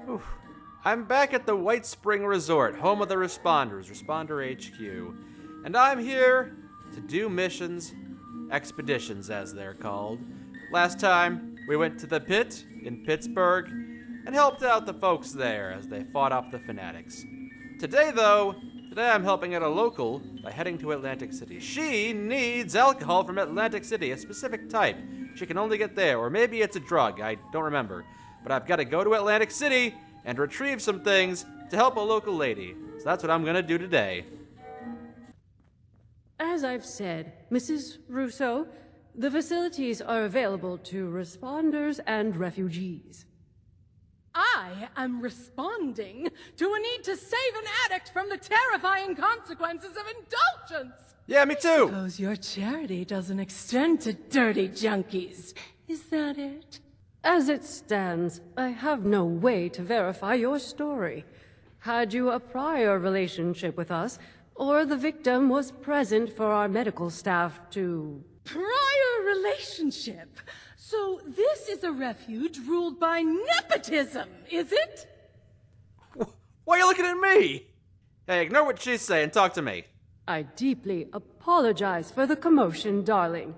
Whew. I'm back at the White Spring Resort, home of the Responders, Responder HQ. And I'm here to do missions, expeditions as they're called. Last time, we went to the pit in Pittsburgh and helped out the folks there as they fought off the fanatics. Today I'm helping out a local by heading to Atlantic City. She needs alcohol from Atlantic City, a specific type. She can only get there, or maybe it's a drug, I don't remember. But I've got to go to Atlantic City and retrieve some things to help a local lady. So that's what I'm gonna do today. As I've said, Mrs. Russo, the facilities are available to responders and refugees. I am responding to a need to save an addict from the terrifying consequences of indulgence. Yeah, me too. Suppose your charity doesn't extend to dirty junkies. Is that it? As it stands, I have no way to verify your story. Had you a prior relationship with us, or the victim was present for our medical staff to... Prior relationship? So this is a refuge ruled by nepotism, is it? Why are you looking at me? Hey, ignore what she's saying, talk to me. I deeply apologize for the commotion, darling.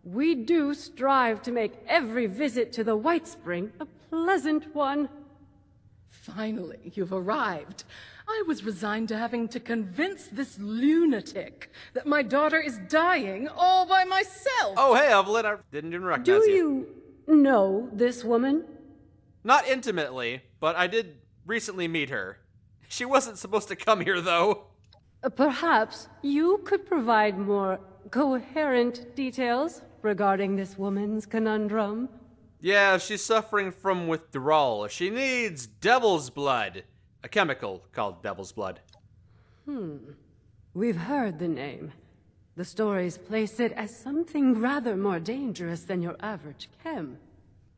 We do strive to make every visit to the White Spring a pleasant one. Finally, you've arrived. I was resigned to having to convince this lunatic that my daughter is dying all by myself. Oh, hey, Evelyn, I didn't even recognize Do you know this woman? Not intimately, but I did recently meet her. She wasn't supposed to come here, though. Perhaps you could provide more coherent details regarding this woman's conundrum. Yeah, she's suffering from withdrawal. She needs devil's blood. A chemical called devil's blood. We've heard the name. The stories place it as something rather more dangerous than your average chem.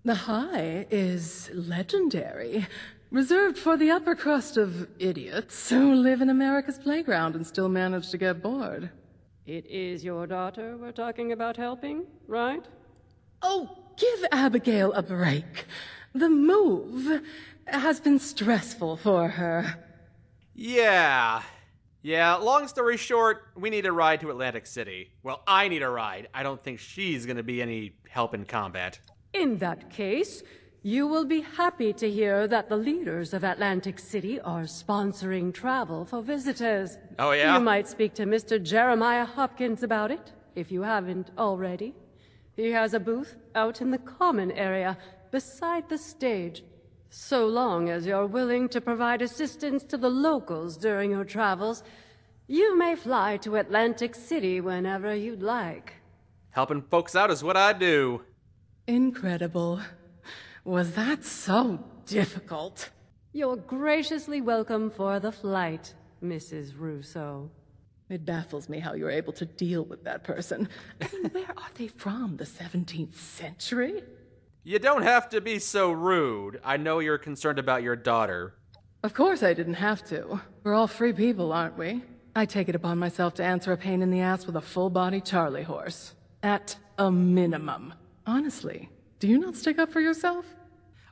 The high is legendary, reserved for the upper crust of idiots who live in America's playground and still manage to get bored. It is your daughter we're talking about helping, right? Oh, give Abigail a break. The move has been stressful for her. Yeah, long story short, we need a ride to Atlantic City. Well, I need a ride. I don't think she's gonna be any help in combat. In that case, you will be happy to hear that the leaders of Atlantic City are sponsoring travel for visitors. Oh, yeah? You might speak to Mr. Jeremiah Hopkins about it, if you haven't already. He has a booth out in the common area, beside the stage. So long as you're willing to provide assistance to the locals during your travels, you may fly to Atlantic City whenever you'd like. Helping folks out is what I do. Incredible. Was that so difficult? You're graciously welcome for the flight, Mrs. Russo. It baffles me how you're able to deal with that person. I mean, where are they from? The 17th century? You don't have to be so rude. I know you're concerned about your daughter. Of course I didn't have to. We're all free people, aren't we? I take it upon myself to answer a pain in the ass with a full-body Charlie horse. At a minimum. Honestly, do you not stick up for yourself?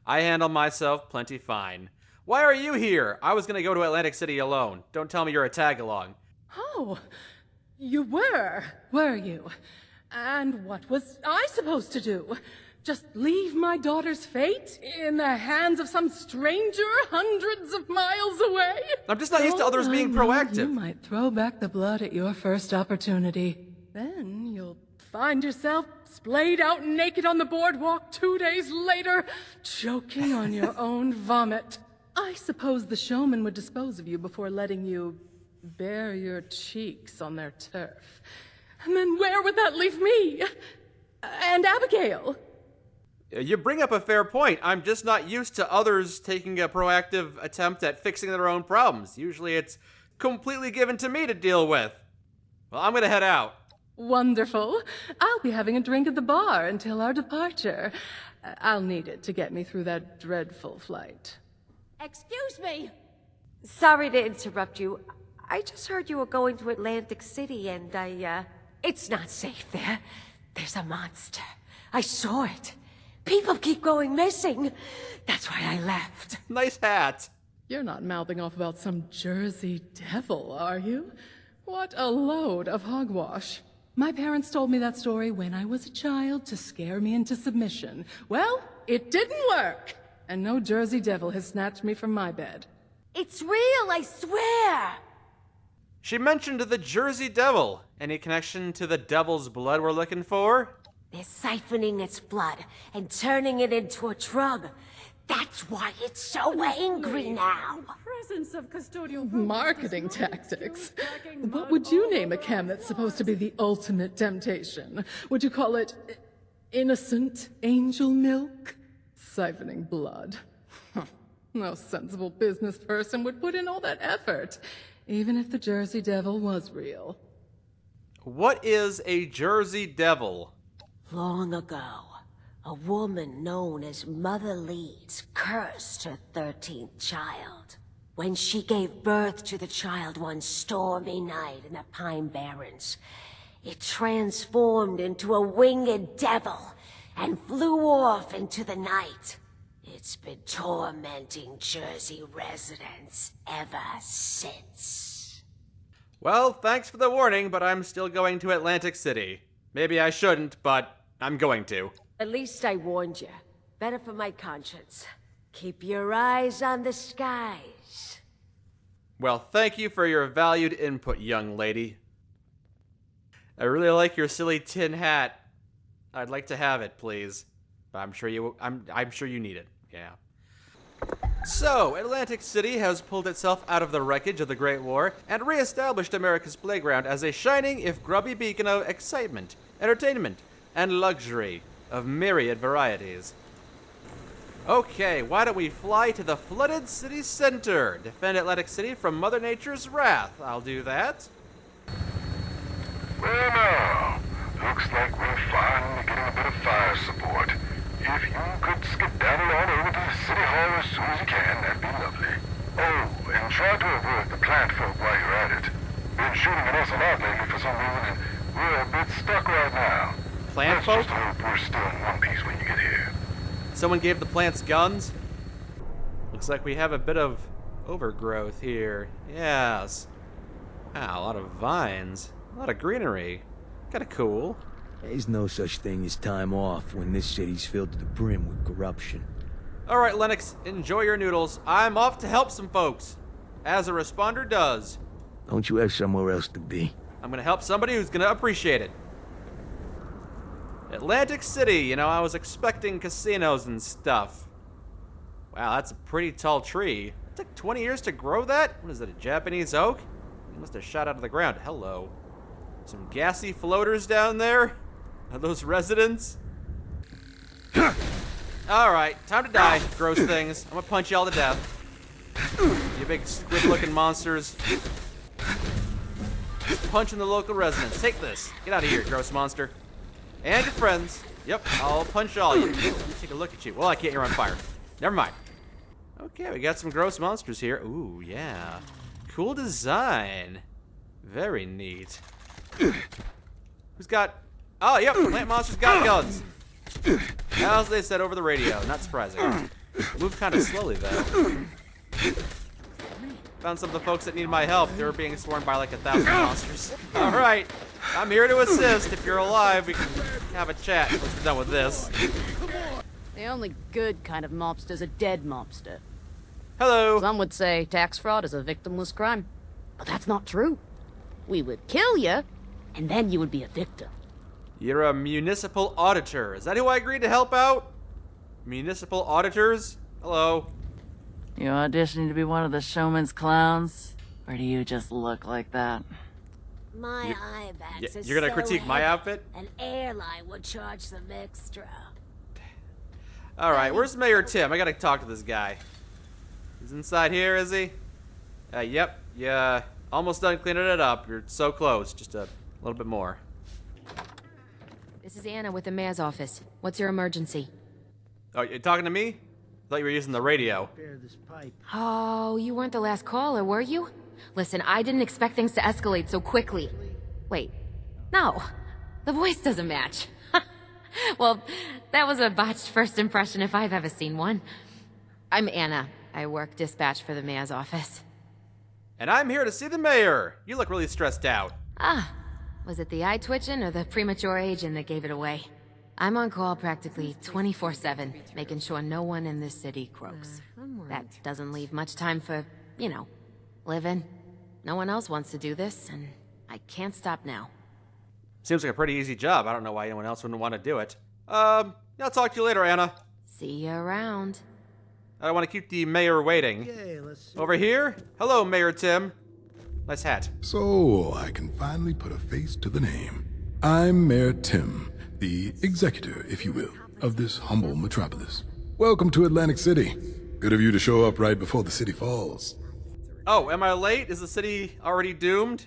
I handle myself plenty fine. Why are you here? I was gonna go to Atlantic City alone. Don't tell me you're a tag-along. Oh, you were you? And what was I supposed to do? Just leave my daughter's fate in the hands of some stranger hundreds of miles away? I'm just not used to others being proactive. You might throw back the blood at your first opportunity. Then you'll find yourself splayed out naked on the boardwalk 2 days later, choking on your own vomit. I suppose the showman would dispose of you before letting you bare your cheeks on their turf. And then where would that leave me? And Abigail? You bring up a fair point. I'm just not used to others taking a proactive attempt at fixing their own problems. Usually it's completely given to me to deal with. Well, I'm gonna head out. Wonderful. I'll be having a drink at the bar until our departure. I'll need it to get me through that dreadful flight. Excuse me. Sorry to interrupt you. I just heard you were going to Atlantic City and It's not safe there. There's a monster. I saw it. People keep going missing. That's why I left. Nice hat. You're not mouthing off about some Jersey devil, are you? What a load of hogwash. My parents told me that story when I was a child to scare me into submission. Well, it didn't work. And no Jersey devil has snatched me from my bed. It's real, I swear. She mentioned the Jersey Devil. Any connection to the devil's blood we're looking for? They're siphoning its blood and turning it into a drug. That's why it's so angry now. Presence of custodial Marketing tactics. What would you name a chem that's supposed to be the ultimate temptation? Would you call it innocent angel milk? Siphoning blood. No sensible business person would put in all that effort, even if the Jersey Devil was real. What is a Jersey Devil? Long ago, a woman known as Mother Leeds cursed her 13th child. When she gave birth to the child one stormy night in the Pine Barrens, it transformed into a winged devil and flew off into the night. It's been tormenting Jersey residents ever since. Well, thanks for the warning, but I'm still going to Atlantic City. Maybe I shouldn't, but I'm going to. At least I warned you. Better for my conscience. Keep your eyes on the skies. Well, thank you for your valued input, young lady. I really like your silly tin hat. I'd like to have it, please. But I'm sure you need it. Yeah. So, Atlantic City has pulled itself out of the wreckage of the Great War and re-established America's playground as a shining, if grubby beacon of excitement, entertainment, and luxury of myriad varieties. Okay, why don't we fly to the flooded city center? Defend Atlantic City from Mother Nature's wrath. I'll do that. Well, now, looks like we're finally getting a bit of fire support. If you could skedaddle on over to the City Hall as soon as you can, that'd be lovely. Oh, and try to avoid the plant folk while you're at it. Been shooting at us a lot lately for some reason, and we're a bit stuck right now. Plant Let's folk? just hope we're still in one piece when you get here. Someone gave the plants guns? Looks like we have a bit of overgrowth here. Yes. Wow, a lot of vines. A lot of greenery. Kinda cool. There's no such thing as time off when this city's filled to the brim with corruption. Alright, Lennox, enjoy your noodles. I'm off to help some folks. As a responder does. Don't you have somewhere else to be? I'm gonna help somebody who's gonna appreciate it. Atlantic City, you know, I was expecting casinos and stuff. Wow, that's a pretty tall tree. It took 20 years to grow that? What is it, a Japanese oak? It must have shot out of the ground. Hello. Some gassy floaters down there? Are those residents? Alright, time to die, gross things. I'm gonna punch you all to death. You big squid-looking monsters. Punching the local residents. Take this. Get out of here, gross monster. And your friends. Yep, I'll punch all you. Let me take a look at you. Well, I can't, you're on fire. Never mind. Okay, we got some gross monsters here. Ooh, yeah. Cool design. Very neat. Who's got... Oh, yep, plant monsters got guns. As they said over the radio. Not surprising. Move kind of slowly, though. Found some of the folks that needed my help. They were being swarmed by like 1,000 monsters. Alright, I'm here to assist. If you're alive, we can have a chat once we're done with this. The only good kind of mobster's a dead mobster. Hello. Some would say tax fraud is a victimless crime. But that's not true. We would kill you, and then you would be a victim. You're a municipal auditor. Is that who I agreed to help out? Municipal auditors? Hello. You auditioning to be one of the showman's clowns? Or do you just look like that? My eye bags are You're gonna so critique my heavy, outfit? An airline would charge some extra. Alright, where's Mayor Tim? I gotta talk to this guy. He's inside here, is he? Yep. Yeah. Almost done cleaning it up. You're so close. Just a little bit more. This is Anna with the mayor's office. What's your emergency? Oh, you're talking to me? I thought you were using the radio. Oh, you weren't the last caller, were you? Listen, I didn't expect things to escalate so quickly. Wait. No. The voice doesn't match. Well, that was a botched first impression if I've ever seen one. I'm Anna. I work dispatch for the mayor's office. And I'm here to see the mayor. You look really stressed out. Ah, was it the eye twitching or the premature aging that gave it away? I'm on call practically 24/7, making sure no one in this city croaks. That doesn't leave much time for, you know, living. No one else wants to do this, and I can't stop now. Seems like a pretty easy job. I don't know why anyone else wouldn't want to do it. I'll talk to you later, Anna. See you around. I don't want to keep the mayor waiting. Over here? Hello, Mayor Tim. Nice hat. So, I can finally put a face to the name. I'm Mayor Tim, the executor, if you will, of this humble metropolis. Welcome to Atlantic City. Good of you to show up right before the city falls. Oh, am I late? Is the city already doomed?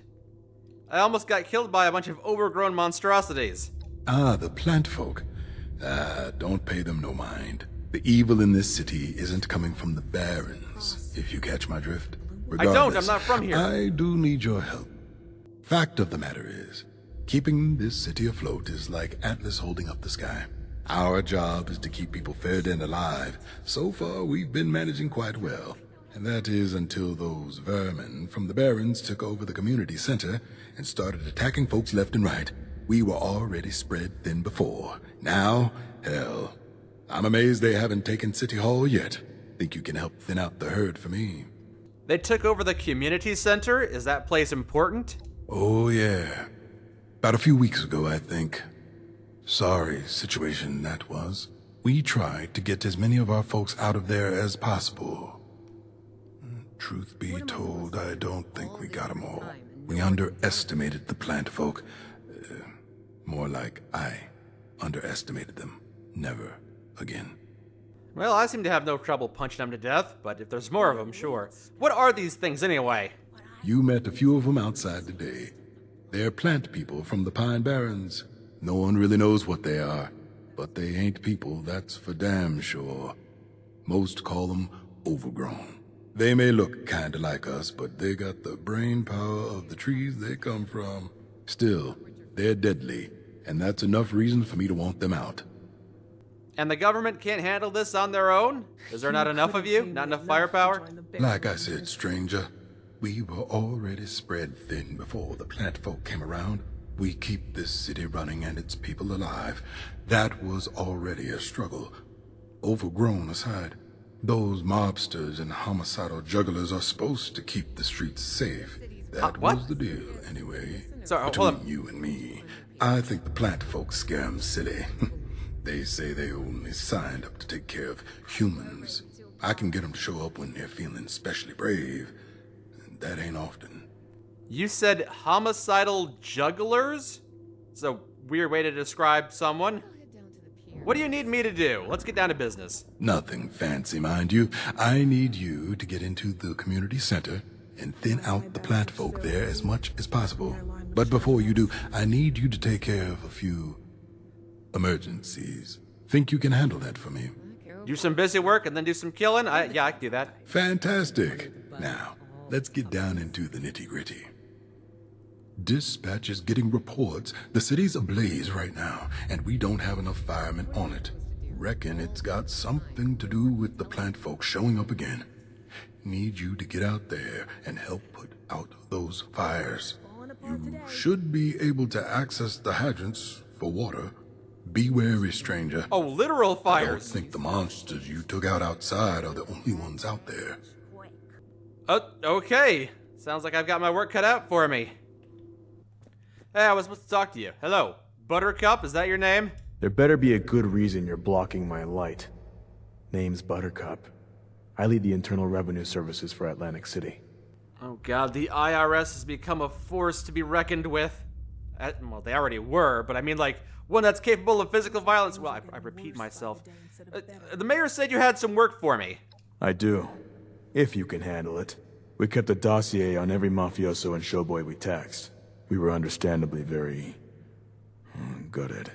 I almost got killed by a bunch of overgrown monstrosities. Ah, the plant folk. Don't pay them no mind. The evil in this city isn't coming from the barons, if you catch my drift. I don't, I'm not from here. I do need your help. Fact of the matter is, keeping this city afloat is like Atlas holding up the sky. Our job is to keep people fed and alive. So far, we've been managing quite well. And that is until those vermin from the barons took over the community center and started attacking folks left and right. We were already spread thin before. Now, hell, I'm amazed they haven't taken City Hall yet. Think you can help thin out the herd for me? They took over the community center? Is that place important? Oh, yeah. About a few weeks ago, I think. Sorry situation that was. We tried to get as many of our folks out of there as possible. Truth be told, I don't think we got them all. We underestimated the plant folk. More like I underestimated them. Never again. Well, I seem to have no trouble punching them to death, but if there's more of them, sure. What are these things anyway? You met a few of them outside today. They're plant people from the Pine Barrens. No one really knows what they are, but they ain't people, that's for damn sure. Most call them overgrown. They may look kinda like us, but they got the brain power of the trees they come from. Still, they're deadly, and that's enough reason for me to want them out. And the government can't handle this on their own? Is there not enough of you? Not enough firepower? Like I said, stranger, we were already spread thin before the plant folk came around. We keep this city running and its people alive. That was already a struggle. Overgrown aside, those mobsters and homicidal jugglers are supposed to keep the streets safe. That was the deal, anyway. Sorry, hold Between you and me, I think the plant folk scare 'em silly. They say they only signed up to take care of humans. I can get them to show up when they're feeling especially brave. That ain't often. You said homicidal jugglers? It's a weird way to describe someone. What do you need me to do? Let's get down to business. Nothing fancy, mind you. I need you to get into the community center and thin out the plant folk there as much as possible. But before you do, I need you to take care of a few emergencies. Think you can handle that for me? Do some busy work and then do some killing? Yeah, I can do that. Fantastic. Now, let's get down into the nitty-gritty. Dispatch is getting reports the city's ablaze right now, and we don't have enough firemen on it. Reckon it's got something to do with the plant folk showing up again. Need you to get out there and help put out those fires. You should be able to access the hydrants for water. Be wary, stranger. Oh, literal fires. I don't think the monsters you took out outside are the only ones out there. Okay. Sounds like I've got my work cut out for me. Hey, I was supposed to talk to you. Hello. Buttercup, is that your name? There better be a good reason you're blocking my light. Name's Buttercup. I lead the Internal Revenue Services for Atlantic City. Oh god, the IRS has become a force to be reckoned with. Well, they already were, but I mean like one that's capable of physical violence. Well, I repeat myself. The mayor said you had some work for me. I do. If you can handle it. We kept a dossier on every mafioso and showboy we taxed. We were understandably very gutted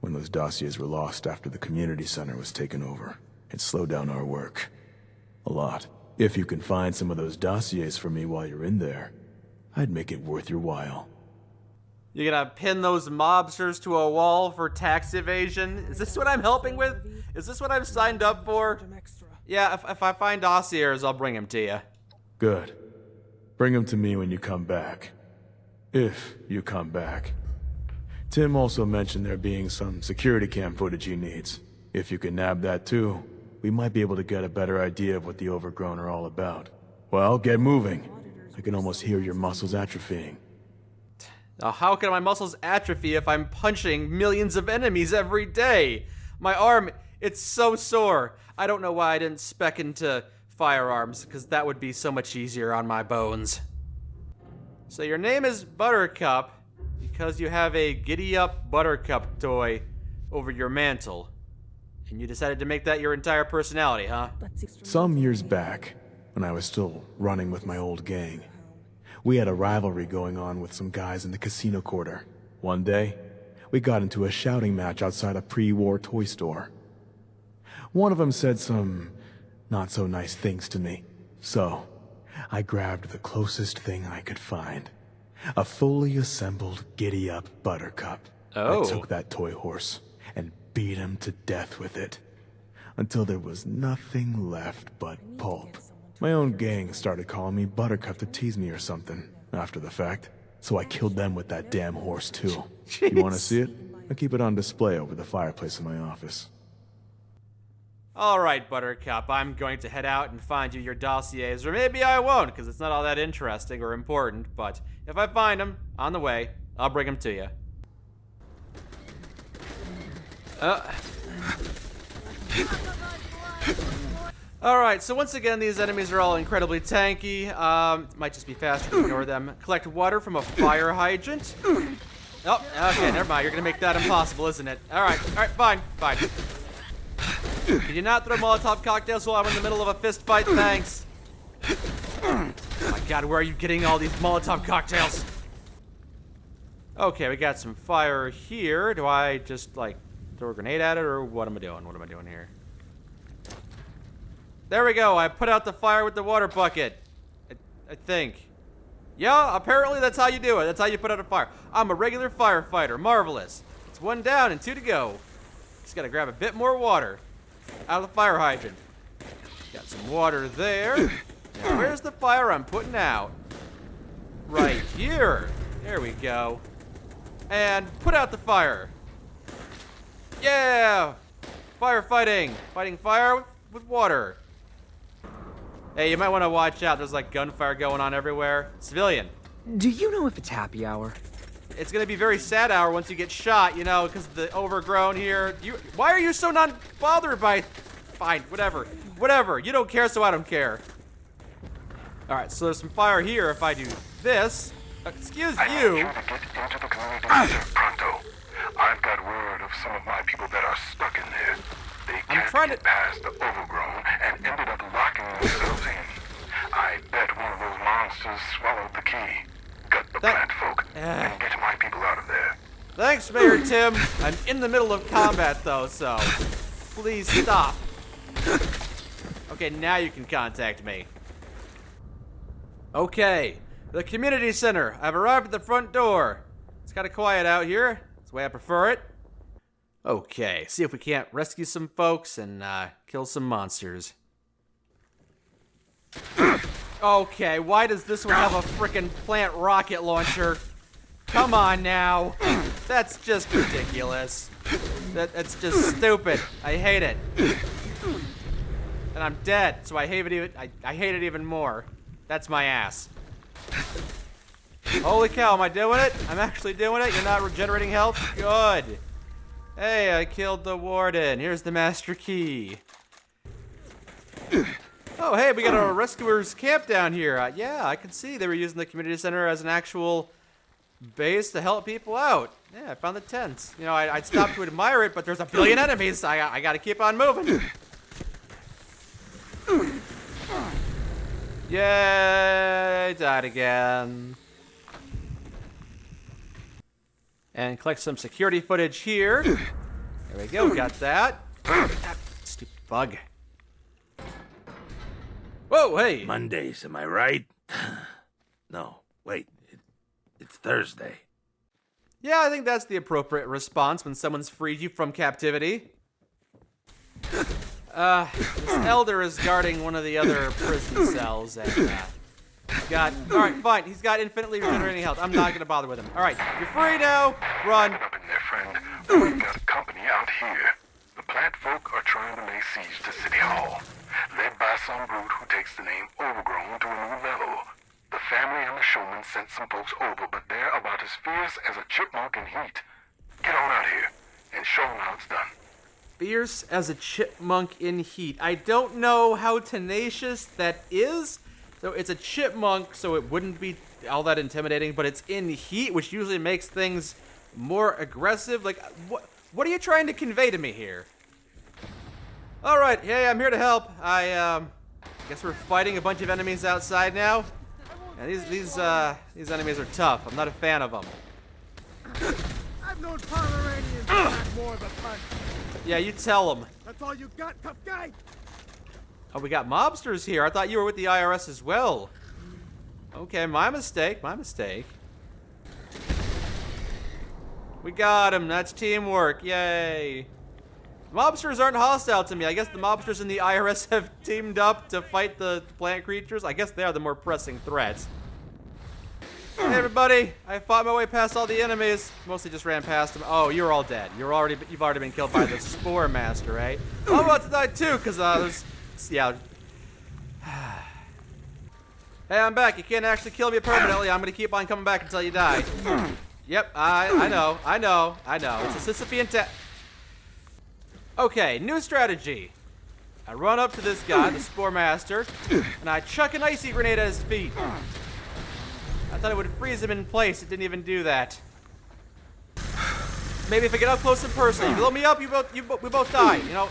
when those dossiers were lost after the community center was taken over. It slowed down our work. A lot. If you can find some of those dossiers for me while you're in there, I'd make it worth your while. You gonna pin those mobsters to a wall for tax evasion? Is this what I'm helping with? Is this what I've signed up for? Yeah, if I find dossiers, I'll bring him to you. Good. Bring him to me when you come back. If you come back. Tim also mentioned there being some security cam footage he needs. If you can nab that too, we might be able to get a better idea of what the Overgrown are all about. Well, get moving. I can almost hear your muscles atrophying. Now, how can my muscles atrophy if I'm punching millions of enemies every day? My arm, it's so sore. I don't know why I didn't spec into firearms, because that would be so much easier on my bones. So your name is Buttercup because you have a giddy-up Buttercup toy over your mantle. And you decided to make that your entire personality, huh? Some years back, when I was still running with my old gang, we had a rivalry going on with some guys in the casino quarter. One day, we got into a shouting match outside a pre-war toy store. One of them said some not-so-nice things to me. So, I grabbed the closest thing I could find. A fully assembled giddy-up Buttercup. Oh. I took that toy horse and beat him to death with it. Until there was nothing left but pulp. My own gang started calling me Buttercup to tease me or something, after the fact. So I killed them with that damn horse too. Jeez. You wanna see it? I'll keep it on display over the fireplace in my office. Alright, Buttercup, I'm going to head out and find you your dossiers, or maybe I won't, because it's not all that interesting or important, but if I find them, on the way, I'll bring them to you. Alright, so once again, these enemies are all incredibly tanky. It might just be faster to ignore them. Collect water from a fire hydrant. Oh, okay, never mind. You're gonna make that impossible, isn't it? Alright, fine. Can you not throw Molotov cocktails while I'm in the middle of a fist fight? Thanks. Oh my god, where are you getting all these Molotov cocktails? Okay, we got some fire here. Do I just, like, throw a grenade at it, or what am I doing? What am I doing here? There we go. I put out the fire with the water bucket. I think. Yeah, apparently that's how you do it. That's how you put out a fire. I'm a regular firefighter. Marvelous. It's 1 down and 2 to go. Just gotta grab a bit more water out of the fire hydrant. Got some water there. Now, where's the fire I'm putting out? Right here. There we go. And put out the fire. Yeah! Firefighting. Fighting fire with water. Hey, you might want to watch out. There's like gunfire going on everywhere. Civilian. Do you know if it's happy hour? It's gonna be very sad hour once you get shot, you know, because of the Overgrown here. Why are you so not bothered by... Fine, whatever. You don't care, so I don't care. Alright, so there's some fire here if I do this. Excuse you. I need you to get into the community center pronto. I've got word of some of my people that are stuck in there. They can't get past the Overgrown and ended up locking themselves in. I bet one of those monsters swallowed the key. Gut the plant folk and get my people out of there. Thanks, Mayor Tim. I'm in the middle of combat, though, so please stop. Okay, now you can contact me. Okay, the community center. I've arrived at the front door. It's kind of quiet out here. That's the way I prefer it. Okay, see if we can't rescue some folks and kill some monsters. Okay, why does this one have a frickin' plant rocket launcher? Come on now. That's just ridiculous. That's just stupid. I hate it. And I'm dead, so I hate it even more. That's my ass. Holy cow, am I doing it? I'm actually doing it? You're not regenerating health? Good. Hey, I killed the warden. Here's the master key. Oh, hey, we got a rescuers camp down here. Yeah, I can see they were using the community center as an actual base to help people out. Yeah, I found the tents. You know, I'd stop to admire it, but there's a billion enemies. I gotta keep on moving. Yay, died again. And collect some security footage here. There we go, got that. Ah, stupid bug. Whoa, hey! Mondays, am I right? No, wait. It's Thursday. Yeah, I think that's the appropriate response when someone's freed you from captivity. This elder is guarding one of the other prison cells, and, alright, fine, he's got infinitely regenerating health. I'm not gonna bother with him. Alright, you're free now, run. Up in there, friend. We've got company out here. The plant folk are trying to lay siege to City Hall, led by some brute who takes the name Overgrown to a new level. The family and the showman sent some folks over, but they're about as fierce as a chipmunk in heat. Get on out here and show them how it's done. Fierce as a chipmunk in heat. I don't know how tenacious that is. So it's a chipmunk, so it wouldn't be all that intimidating, but it's in heat, which usually makes things more aggressive. Like, what are you trying to convey to me here? All right, hey, I'm here to help. I guess we're fighting a bunch of enemies outside now. And these enemies are tough. I'm not a fan of them. I've known Pomeranians that more of a punch. Yeah, you tell them. That's all you got, tough guy? Oh, we got mobsters here. I thought you were with the IRS as well. Okay, my mistake, my mistake. We got him. That's teamwork. Yay. Mobsters aren't hostile to me. I guess the mobsters and the IRS have teamed up to fight the plant creatures. I guess they are the more pressing threats. Hey everybody, I fought my way past all the enemies. Mostly just ran past them. Oh, you're all dead. You've already been killed by the Spore Master, right? I'm about to die too, because there's... Yeah. Hey, I'm back. You can't actually kill me permanently. I'm going to keep on coming back until you die. Yep, I know. It's a Sisyphean Okay, new strategy. I run up to this guy, the Spore Master, and I chuck an icy grenade at his feet. I thought it would freeze him in place. It didn't even do that. Maybe if I get up close and personal, you blow me up, we both die. You know,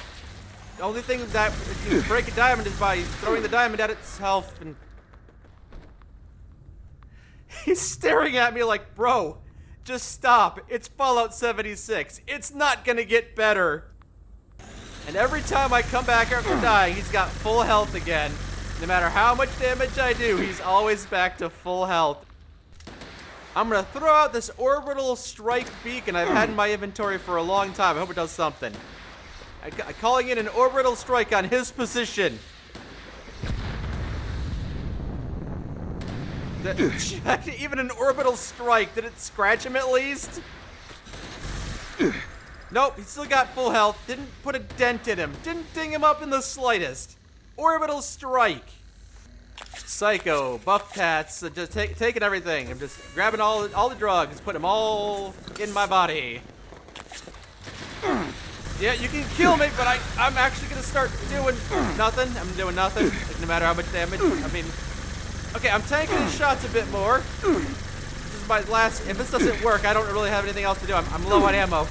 the only thing that if you break a diamond is by throwing the diamond at itself. And he's staring at me like, bro, just stop. It's Fallout 76. It's not gonna get better. And every time I come back after dying, he's got full health again. No matter how much damage I do, he's always back to full health. I'm gonna throw out this orbital strike beacon I've had in my inventory for a long time. I hope it does something. I'm calling in an orbital strike on his position. Even an orbital strike, did it scratch him at least? Nope, he still got full health. Didn't put a dent in him. Didn't ding him up in the slightest. Orbital strike. Psycho, buff tats, just taking everything. I'm just grabbing all the drugs, putting them all in my body. Yeah, you can kill me, but I'm actually gonna start doing nothing. I'm doing nothing, like, no matter how much damage. I mean, okay, I'm tanking his shots a bit more. This is my last. If this doesn't work, I don't really have anything else to do. I'm low on ammo.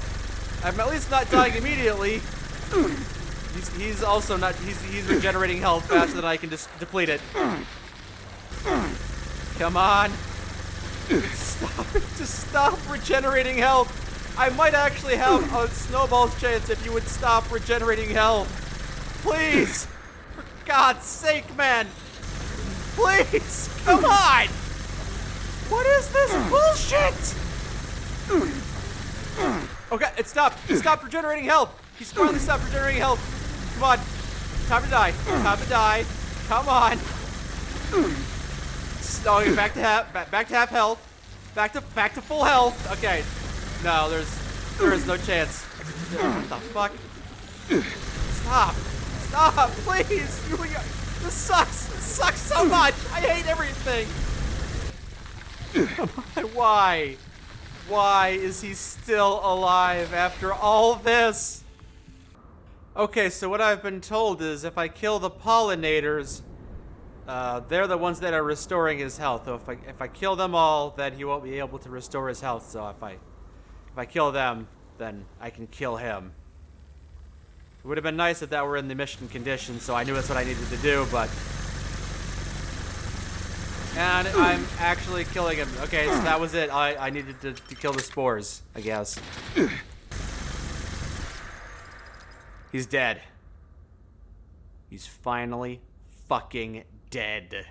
I'm at least not dying immediately. He's also not. He's regenerating health faster than I can just deplete it. Come on. Just stop regenerating health. I might actually have a snowball's chance if you would stop regenerating health. Please. For God's sake, man. Please. Come on. What is this bullshit? Okay, it stopped. It stopped regenerating health. He's finally stopped regenerating health. Come on. Time to die. Time to die. Come on. Oh, back to half health. Back to full health. Okay. No, there is no chance. What the fuck? Stop. Stop, please. This sucks. This sucks so much. I hate everything. Why? Why is he still alive after all this? Okay, so what I've been told is if I kill the pollinators, they're the ones that are restoring his health. So if I kill them all, then he won't be able to restore his health. So if I kill them, then I can kill him. It would have been nice if that were in the mission conditions, so I knew that's what I needed to do, but... And I'm actually killing him. Okay, so that was it. I needed to kill the spores, I guess. He's dead. He's finally fucking dead.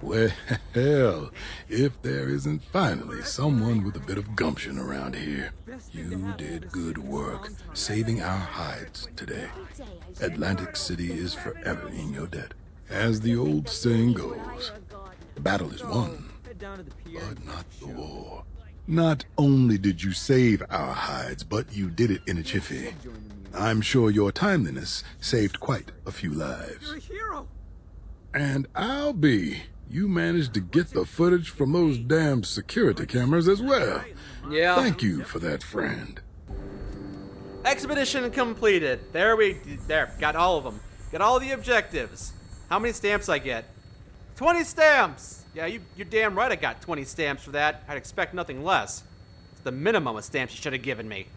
Well, if there isn't finally someone with a bit of gumption around here. You did good work saving our hides today. Atlantic City is forever in your debt. As the old saying goes, the battle is won, but not the war. Not only did you save our hides, but you did it in a jiffy. I'm sure your timeliness saved quite a few lives. You're a hero. And I'll be. You managed to get the footage from those damn security cameras as well. Yeah. Thank you for that, friend. Expedition completed. There, got all of them. Got all the objectives. How many stamps I get? 20 stamps! Yeah, you're damn right I got 20 stamps for that. I'd expect nothing less. It's the minimum of stamps you should have given me.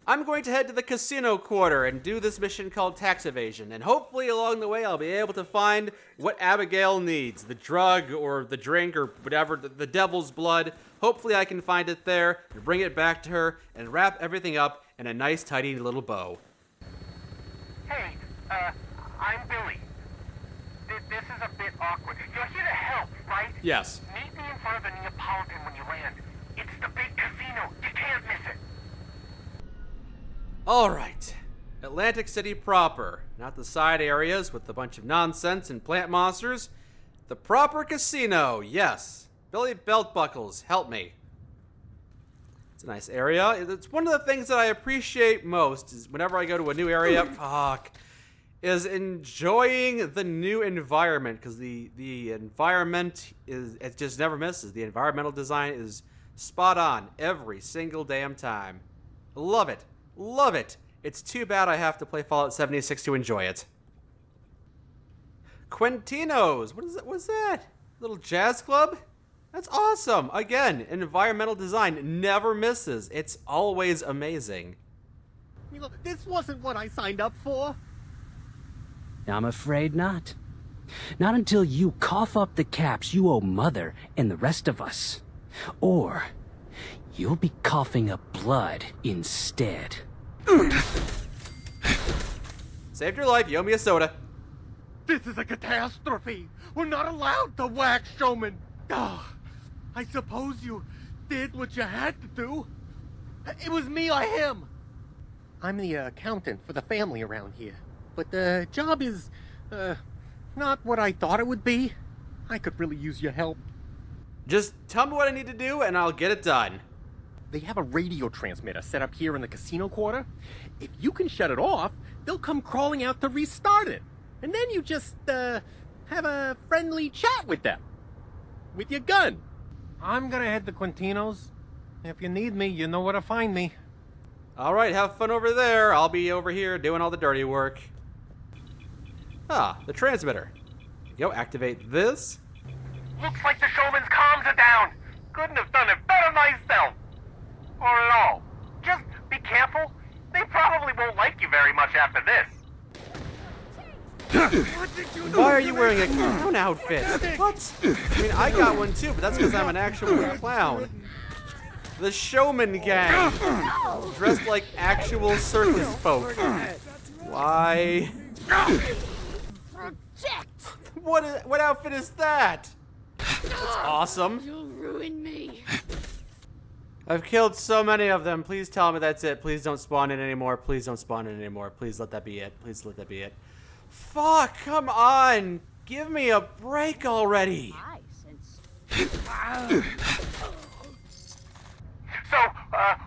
I'm going to head to the casino quarter and do this mission called tax evasion, and hopefully along the way I'll be able to find what Abigail needs, the drug or the drink or whatever, the devil's blood. Hopefully I can find it there and bring it back to her and wrap everything up in a nice tidy little bow. Hey, I'm Billy. This is a bit awkward. You're here to help, right? Yes. Meet me in front of the Neapolitan when you land. It's the big casino. You can't miss it. Alright. Atlantic City proper. Not the side areas with a bunch of nonsense and plant monsters. The proper casino, yes. Billy Beltbuckles, help me. It's a nice area. It's one of the things that I appreciate most is whenever I go to a new area, is enjoying the new environment, because the environment it just never misses. The environmental design is spot on every single damn time. Love it. Love it. It's too bad I have to play Fallout 76 to enjoy it. Quintino's. What's that? Little jazz club? That's awesome. Again, environmental design never misses. It's always amazing. You know, this wasn't what I signed up for. I'm afraid not. Not until you cough up the caps you owe Mother and the rest of us. Or you'll be coughing up blood instead. Saved your life, you owe me a soda. This is a catastrophe. We're not allowed to wax showmen. I suppose you did what you had to do. It was me or him. I'm the accountant for the family around here. But the job is, not what I thought it would be. I could really use your help. Just tell me what I need to do and I'll get it done. They have a radio transmitter set up here in the casino quarter. If you can shut it off, they'll come crawling out to restart it. And then you just, have a friendly chat with them. With your gun. I'm gonna head to Quintino's. If you need me, you know where to find me. Alright, have fun over there. I'll be over here doing all the dirty work. Ah, the transmitter. Go activate this. Looks like the showman's comms are down. Couldn't have done it better myself. Or no. Just be careful. They probably won't like you very much after this. Why are you wearing a clown outfit? What? I mean, I got one too, but that's because I'm an actual clown. The Showman Gang. Dressed like actual circus folk. Why? What outfit is that? That's awesome. You'll ruin me. I've killed so many of them. Please tell me that's it. Please don't spawn in anymore. Please don't spawn in anymore. Please let that be it. Please let that be it. Fuck, come on. Give me a break already. So,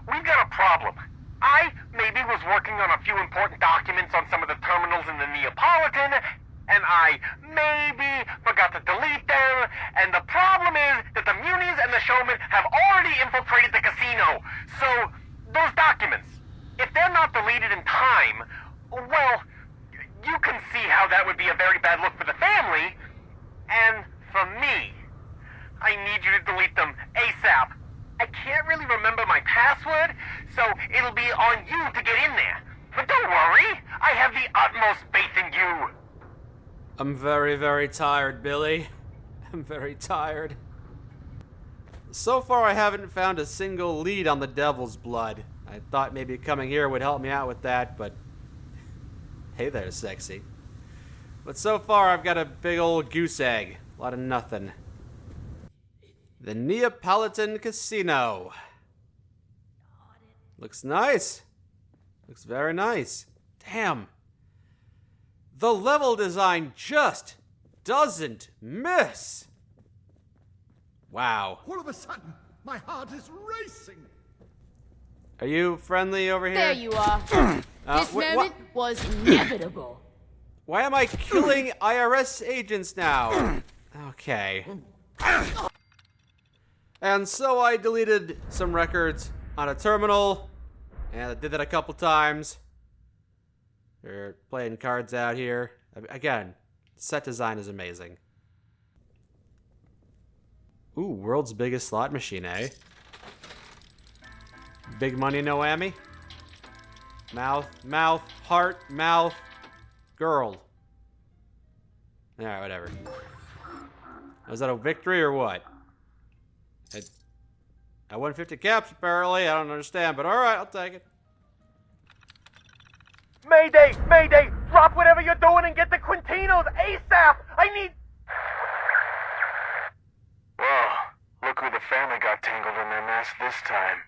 we've got a problem. I maybe was working on a few important documents on some of the terminals in the Neapolitan, and I maybe forgot to delete them, and the problem is that the Muni's and the Showmen have already infiltrated the casino. So, those documents, if they're not deleted in time, well, you can see how that would be a very bad look for the family, and for me. I need you to delete them ASAP. I can't really remember my password, so it'll be on you to get in there. But don't worry, I have the utmost faith in you. I'm very, very tired, Billy. I'm very tired. So far, I haven't found a single lead on the Devil's Blood. I thought maybe coming here would help me out with that, but hey there, sexy. But so far, I've got a big old goose egg. A lot of nothing. The Neapolitan Casino. Looks nice. Looks very nice. Damn. The level design just doesn't miss. Wow. All of a sudden, my heart is racing. Are you friendly over here? There you are. This moment was inevitable. Why am I killing IRS agents now? Okay. And so I deleted some records on a terminal, and I did that a couple times. They're playing cards out here. Again, set design is amazing. Ooh, world's biggest slot machine, eh? Big money, no whammy? Mouth, mouth, heart, mouth, girl. Alright, whatever. Was that a victory or what? I won 50 caps, apparently. I don't understand, but alright, I'll take it. Mayday! Mayday! Drop whatever you're doing and get the Quintinos ASAP! I need... Whoa, look who the family got tangled in their mess this time.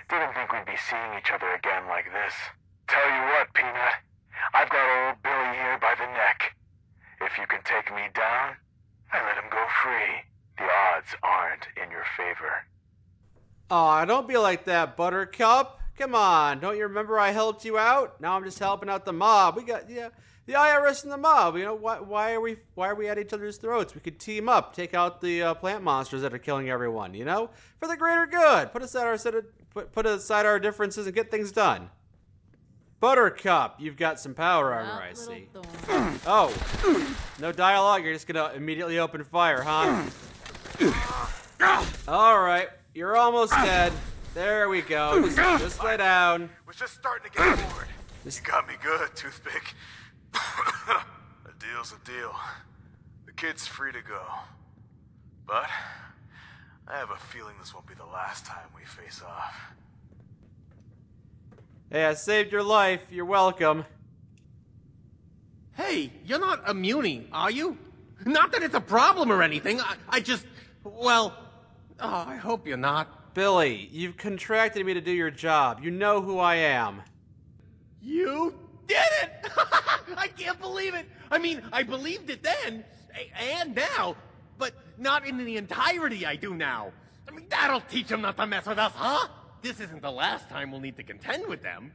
Didn't think we'd be seeing each other again like this. Tell you what, Peanut. I've got old Billy here by the neck. If you can take me down, I let him go free. The odds aren't in your favor. Aw, don't be like that, Buttercup. Come on, don't you remember I helped you out? Now I'm just helping out the mob. We got, the IRS and the mob. You know, why are we at each other's throats? We could team up, take out the plant monsters that are killing everyone, you know? For the greater good. Put aside our differences and get things done. Buttercup, you've got some power armor, I see. Oh, no dialogue, you're just gonna immediately open fire, huh? Alright, you're almost dead. There we go. Just lay down. Was just starting to get bored. You got me good, Toothpick. A deal's a deal. The kid's free to go. But I have a feeling this won't be the last time we face off. Hey, I saved your life. You're welcome. Hey, you're not a munie, are you? Not that it's a problem or anything. I just... Well... Oh, I hope you're not. Billy, you've contracted me to do your job. You know who I am. You did it! I can't believe it! I mean, I believed it then, and now, but not in the entirety I do now. I mean, that'll teach them not to mess with us, huh? This isn't the last time we'll need to contend with them.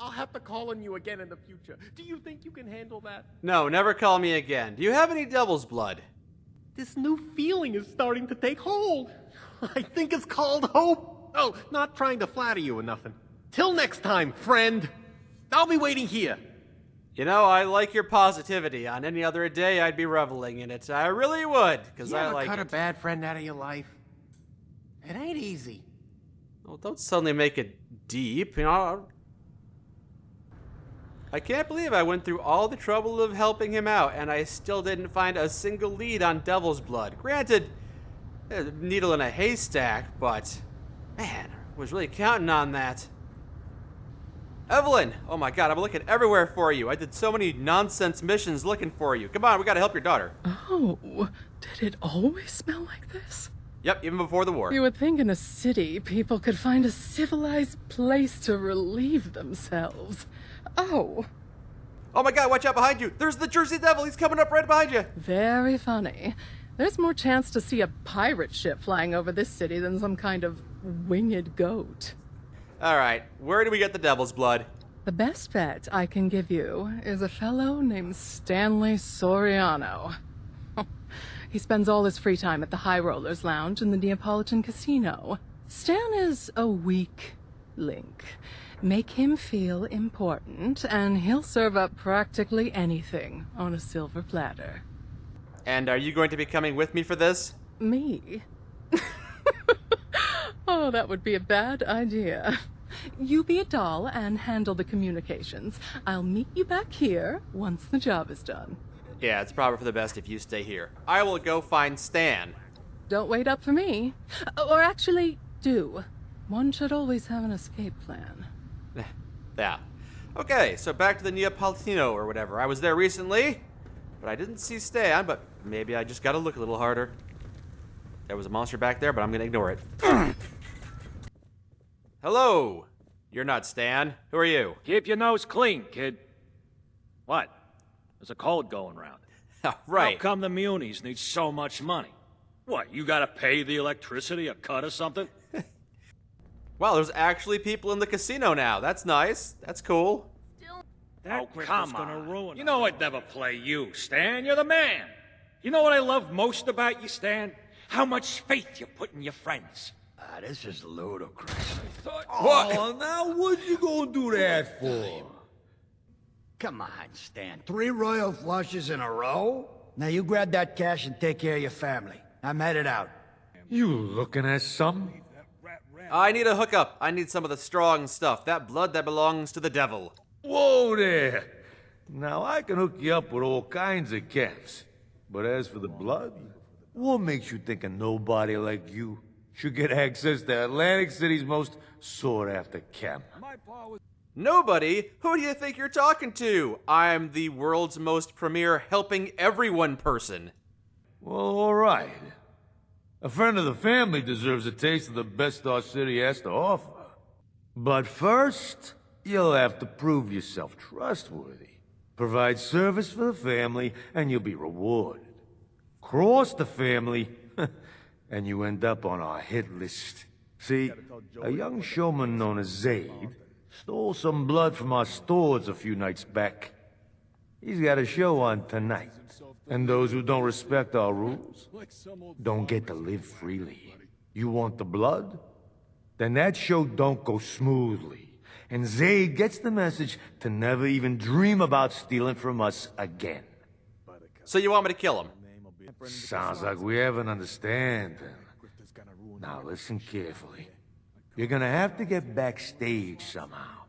I'll have to call on you again in the future. Do you think you can handle that? No, never call me again. Do you have any devil's blood? This new feeling is starting to take hold. I think it's called hope. Oh, not trying to flatter you or nothing. Till next time, friend. I'll be waiting here. You know, I like your positivity. On any other day, I'd be reveling in it. I really would, because I like it. You ever cut a bad friend out of your life? It ain't easy. Well, don't suddenly make it deep, you know. I can't believe I went through all the trouble of helping him out, and I still didn't find a single lead on Devil's Blood. Granted, a needle in a haystack, but man, I was really counting on that. Evelyn! Oh my god, I'm looking everywhere for you. I did so many nonsense missions looking for you. Come on, we gotta help your daughter. Oh, did it always smell like this? Yep, even before the war. You would think in a city, people could find a civilized place to relieve themselves. Oh. Oh my god, watch out behind you! There's the Jersey Devil! He's coming up right behind you! Very funny. There's more chance to see a pirate ship flying over this city than some kind of winged goat. Alright, where do we get the Devil's Blood? The best bet I can give you is a fellow named Stanley Soriano. He spends all his free time at the High Rollers Lounge in the Neapolitan Casino. Stan is a weak link. Make him feel important, and he'll serve up practically anything on a silver platter. And are you going to be coming with me for this? Me? Oh, that would be a bad idea. You be a doll and handle the communications. I'll meet you back here once the job is done. Yeah, it's probably for the best if you stay here. I will go find Stan. Don't wait up for me. Or actually, do. One should always have an escape plan. Yeah. Okay, so back to the Neapolitano or whatever. I was there recently, but I didn't see Stan, but maybe I just gotta look a little harder. There was a monster back there, but I'm gonna ignore it. Hello! You're not Stan. Who are you? Keep your nose clean, kid. What? There's a cold going round. Right. How come the munis need so much money? What, you gotta pay the electricity a cut or something? Wow, there's actually people in the casino now. That's nice. That's cool. Oh, come on. You know I'd never play you, Stan. You're the man. You know what I love most about you, Stan? How much faith you put in your friends. This is ludicrous. Oh, now what you gonna do that for? Come on, Stan. 3 royal flushes in a row? Now you grab that cash and take care of your family. I'm headed out. You looking at something? I need a hookup. I need some of the strong stuff. That blood that belongs to the devil. Whoa there! Now I can hook you up with all kinds of caps. But as for the blood, what makes you think a nobody like you should get access to Atlantic City's most sought-after cap? Nobody? Who do you think you're talking to? I'm the world's most premier helping everyone person. Well, all right. A friend of the family deserves a taste of the best our city has to offer. But first, you'll have to prove yourself trustworthy. Provide service for the family, and you'll be rewarded. Cross the family, and you end up on our hit list. See, a young showman known as Zaid stole some blood from our stores a few nights back. He's got a show on tonight. And those who don't respect our rules don't get to live freely. You want the blood? Then that show don't go smoothly. And Zaid gets the message to never even dream about stealing from us again. So you want me to kill him? Sounds like we have an understanding. Now listen carefully. You're gonna have to get backstage somehow.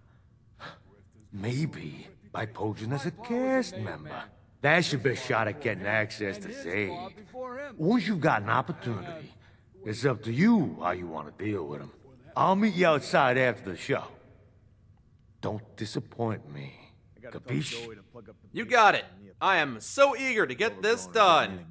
Maybe by posing as a cast member. That's your best shot at getting access to Zaid. Once you've got an opportunity, it's up to you how you want to deal with him. I'll meet you outside after the show. Don't disappoint me. Capiche? You got it. I am so eager to get this done.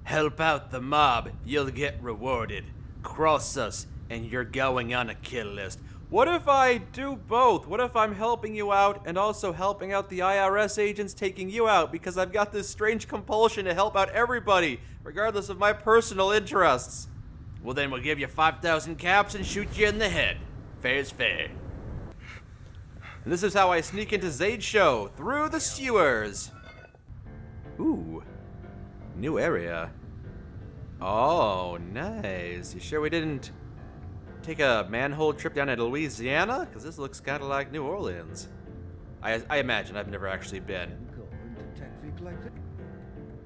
Help out the mob, you'll get rewarded. Cross us, and you're going on a kill list. What if I do both? What if I'm helping you out and also helping out the IRS agents taking you out because I've got this strange compulsion to help out everybody, regardless of my personal interests? Well, then we'll give you 5,000 caps and shoot you in the head. Fair's fair. And this is how I sneak into Zaid's show, through the sewers. Ooh, new area. Oh, nice. You sure we didn't take a manhole trip down to Louisiana? Because this looks kind of like New Orleans. I imagine. I've never actually been.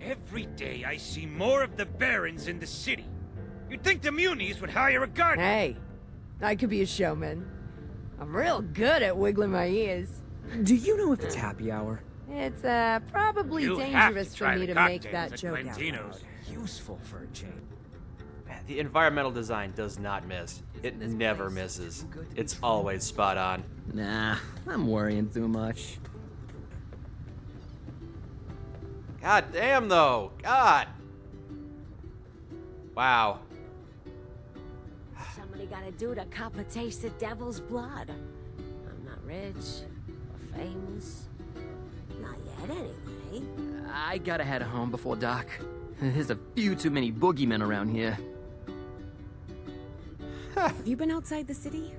Every day I see more of the barons in the city. You'd think the munis would hire a gardener. Hey, I could be a showman. I'm real good at wiggling my ears. Do you know if it's happy hour? It's probably You'll have to dangerous for try me the to make cocktails that at joke out Glentino's. loud. Useful for a change. Man, the environmental design does not miss. It never misses. It's always spot on. Nah, I'm worrying too much. God damn, though. God. Wow. Somebody gotta do to cop a taste of devil's blood. I'm not rich or famous. Not yet, anyway. I gotta head home before dark. There's a few too many boogeymen around here. Have you been outside the city?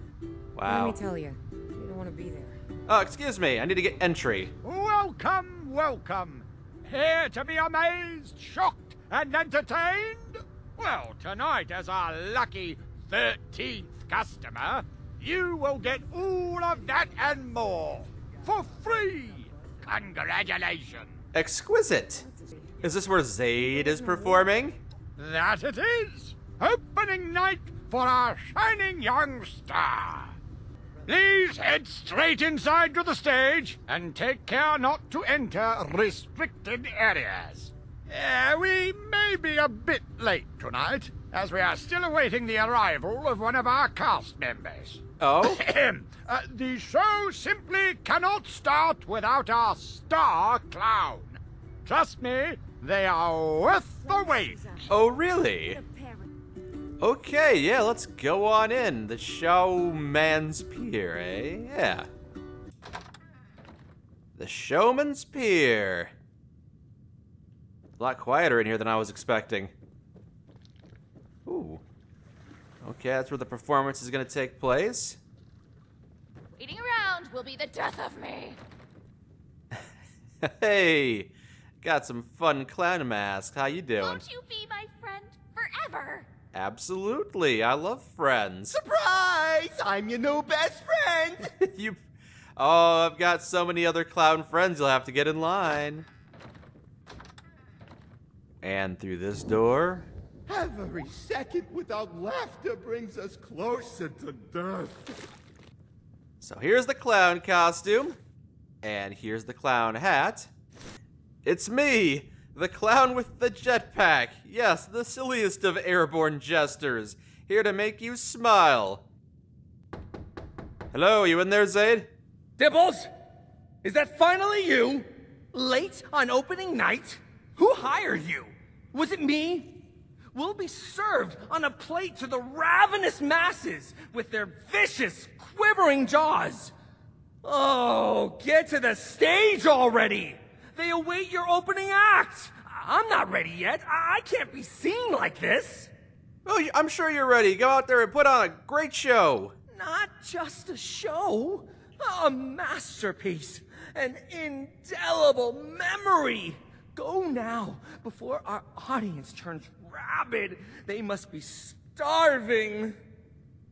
Wow. Let me tell you, you don't want to be there. Oh, excuse me. I need to get entry. Welcome, welcome. Here to be amazed, shocked, and entertained? Well, tonight, as our lucky 13th customer, you will get all of that and more for free. Congratulations. Exquisite. Is this where Zaid is performing? That it is. Opening night for our shining young star. Please head straight inside to the stage and take care not to enter restricted areas. We may be a bit late tonight, as we are still awaiting the arrival of one of our cast members. Oh? The show simply cannot start without our star clown. Trust me, They are worth the wait. Oh, really? Okay, yeah, let's go on in. The Showman's Pier, eh? Yeah. The Showman's Pier. A lot quieter in here than I was expecting. Ooh. Okay, that's where the performance is gonna take place. Waiting around will be the death of me. Hey, got some fun clown masks. How you doing? Won't you be my friend forever? Absolutely, I love friends. Surprise! I'm your new best friend! Oh, I've got so many other clown friends, you'll have to get in line. And through this door. Every second without laughter brings us closer to death. So here's the clown costume. And here's the clown hat. It's me, the clown with the jetpack. Yes, the silliest of airborne jesters. Here to make you smile. Hello, you in there, Zaid? Dibbles? Is that finally you? Late on opening night? Who hired you? Was it me? We'll be served on a plate to the ravenous masses with their vicious, quivering jaws. Oh, get to the stage already! They await your opening act! I'm not ready yet. I can't be seen like this. Oh, I'm sure you're ready. Go out there and put on a great show. Not just a show, a masterpiece, an indelible memory. Go now, before our audience turns rabid. They must be starving.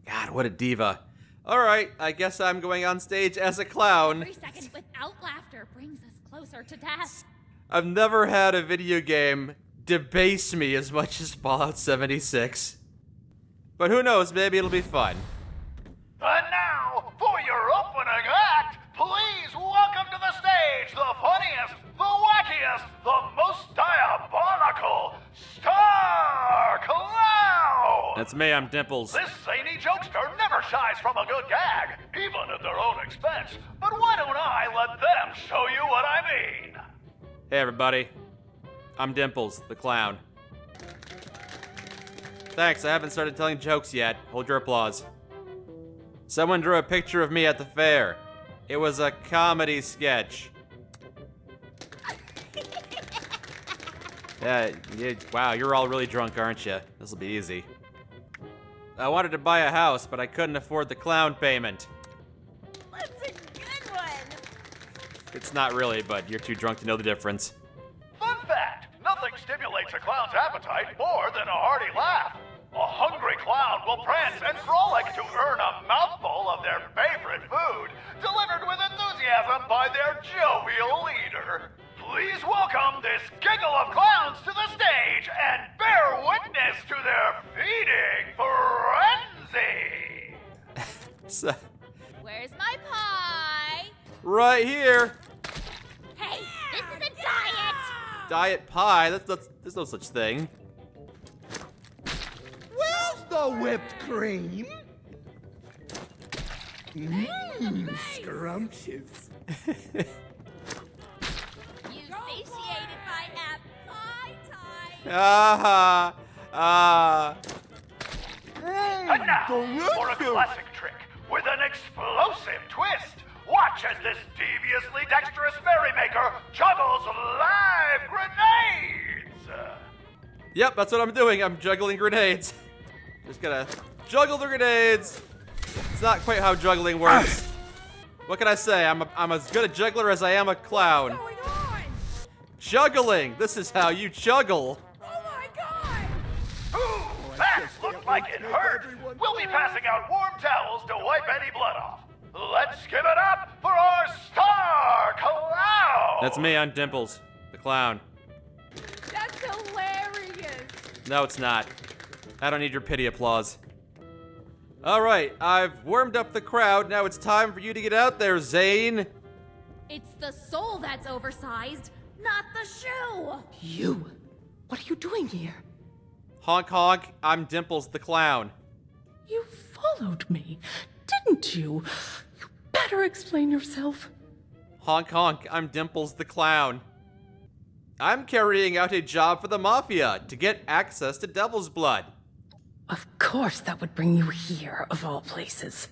God, what a diva. All right, I guess I'm going on stage as a clown. Every second without laughter brings us closer to death. I've never had a video game debase me as much as Fallout 76. But who knows, maybe it'll be fun. And now, for your opening act, please welcome to the stage the funniest, the wackiest, the most diabolical Star Clown! That's me, I'm Dimples. This zany jokester never shies from a good gag, even at their own expense. But why don't I let them show you what I mean? Hey everybody, I'm Dimples, the clown. Thanks, I haven't started telling jokes yet. Hold your applause. Someone drew a picture of me at the fair. It was a comedy sketch. Wow, you're all really drunk, aren't you? This'll be easy. I wanted to buy a house, but I couldn't afford the clown payment. That's a good one. It's not really, but you're too drunk to know the difference. Fun fact, nothing stimulates a clown's appetite more than a hearty laugh. A hungry clown will prance and frolic to earn a mouthful of their favorite food, delivered with enthusiasm by their jovial leader. Please welcome this giggle of clowns to the stage and bear witness to their feeding frenzy. Where's my pie? Right here. Hey, this is a diet. Diet pie? There's no such thing. Where's the whipped cream? Scrumptious. You satiated my appetite. And now, for a classic trick with an explosive twist. Watch as this deviously dexterous merrymaker juggles live grenades! Yep, that's what I'm doing. I'm juggling grenades. Just gonna juggle the grenades. It's not quite how juggling works. What can I say? I'm as good a juggler as I am a clown. What's going on? Juggling! This is how you juggle. Oh my god! Ooh, that looked like it hurt! We'll be passing out warm towels to wipe any blood off. Let's give it up for our star clown! That's me, I'm Dimples, the clown. That's hilarious! No, it's not. I don't need your pity applause. Alright, I've warmed up the crowd. Now it's time for you to get out there, Zane. It's the soul that's oversized, not the shoe. You? What are you doing here? Honk honk, I'm Dimples, the clown. You followed me, didn't you? You better explain yourself. Honk honk, I'm Dimples, the clown. I'm carrying out a job for the Mafia to get access to Devil's Blood. Of course that would bring you here, of all places.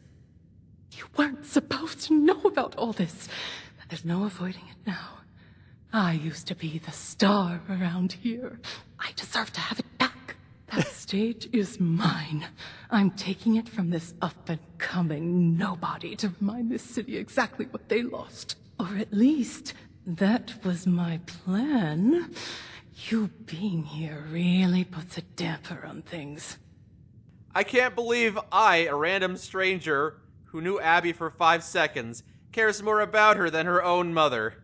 You weren't supposed to know about all this. There's no avoiding it now. I used to be the star around here. I deserve to have it back. That stage is mine. I'm taking it from this up-and-coming nobody to remind this city exactly what they lost. Or at least, that was my plan. You being here really puts a damper on things. I can't believe I, a random stranger who knew Abby for 5 seconds, cares more about her than her own mother.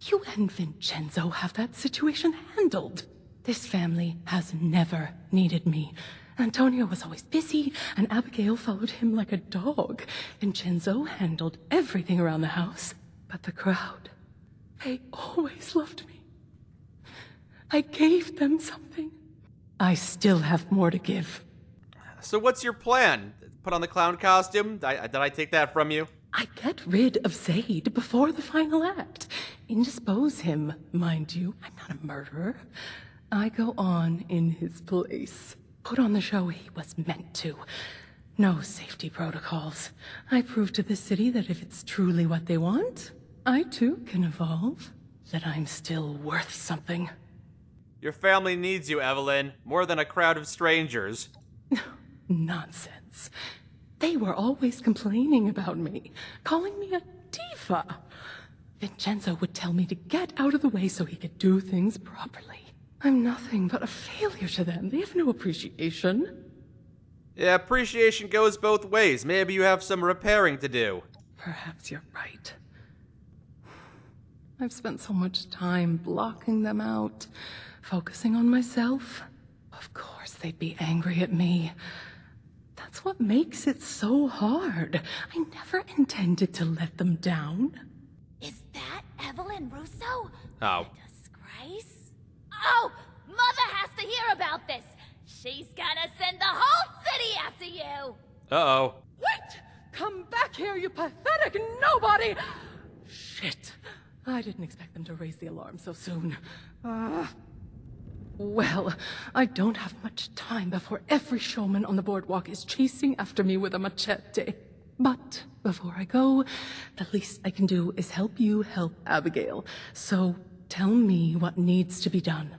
You and Vincenzo have that situation handled. This family has never needed me. Antonio was always busy, and Abigail followed him like a dog. Vincenzo handled everything around the house, but the crowd, they always loved me. I gave them something. I still have more to give. So what's your plan? Put on the clown costume? Did I take that from you? I get rid of Zaid before the final act. Indispose him, mind you. I'm not a murderer. I go on in his place. Put on the show he was meant to. No safety protocols. I prove to the city that if it's truly what they want, I too can evolve. That I'm still worth something. Your family needs you, Evelyn, more than a crowd of strangers. Nonsense. They were always complaining about me, calling me a diva. Vincenzo would tell me to get out of the way so he could do things properly. I'm nothing but a failure to them. They have no appreciation. Yeah, appreciation goes both ways. Maybe you have some repairing to do. Perhaps you're right. I've spent so much time blocking them out, focusing on myself. Of course they'd be angry at me. That's what makes it so hard. I never intended to let them down. Is that Evelyn Russo? Oh. Disgrace? Oh, Mother has to hear about this. She's gonna send the whole city after you. Uh-oh. Wait! Come back here, you pathetic nobody! Shit. I didn't expect them to raise the alarm so soon. Well, I don't have much time before every showman on the boardwalk is chasing after me with a machete. But before I go, the least I can do is help you help Abigail. So tell me what needs to be done.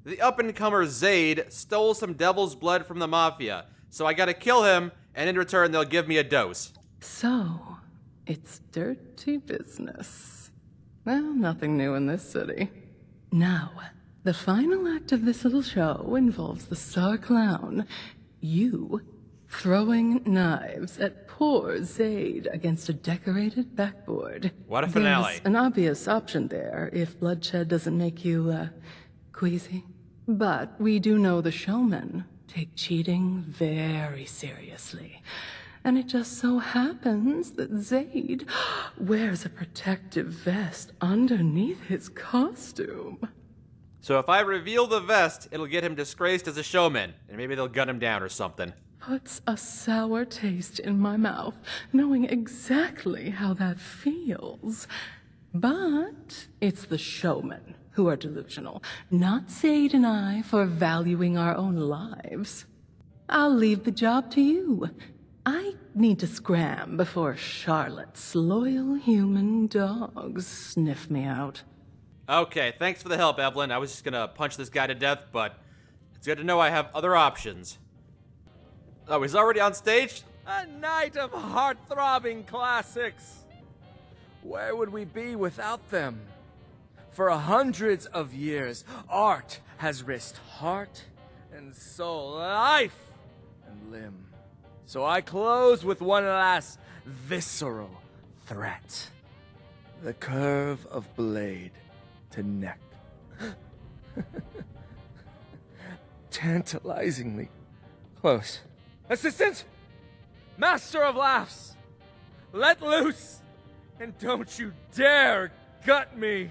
The up-and-comer Zaid stole some devil's blood from the Mafia, so I gotta kill him, and in return they'll give me a dose. So, it's dirty business. Well, nothing new in this city. Now, the final act of this little show involves the star clown, you, throwing knives at poor Zaid against a decorated backboard. What a finale. There's an obvious option there if bloodshed doesn't make you, queasy. But we do know the showmen take cheating very seriously. And it just so happens that Zaid wears a protective vest underneath his costume. So if I reveal the vest, it'll get him disgraced as a showman, and maybe they'll gun him down or something. Puts a sour taste in my mouth, knowing exactly how that feels. But it's the showmen who are delusional, not Zaid and I for valuing our own lives. I'll leave the job to you. I need to scram before Charlotte's loyal human dogs sniff me out. Okay, thanks for the help, Evelyn. I was just gonna punch this guy to death, but it's good to know I have other options. Oh, he's already on stage? A night of heart-throbbing classics. Where would we be without them? For hundreds of years, art has risked heart and soul, life and limb. So I close with one last visceral threat. The curve of blade to neck. Tantalizingly close. Assistant! Master of laughs! Let loose! And don't you dare gut me!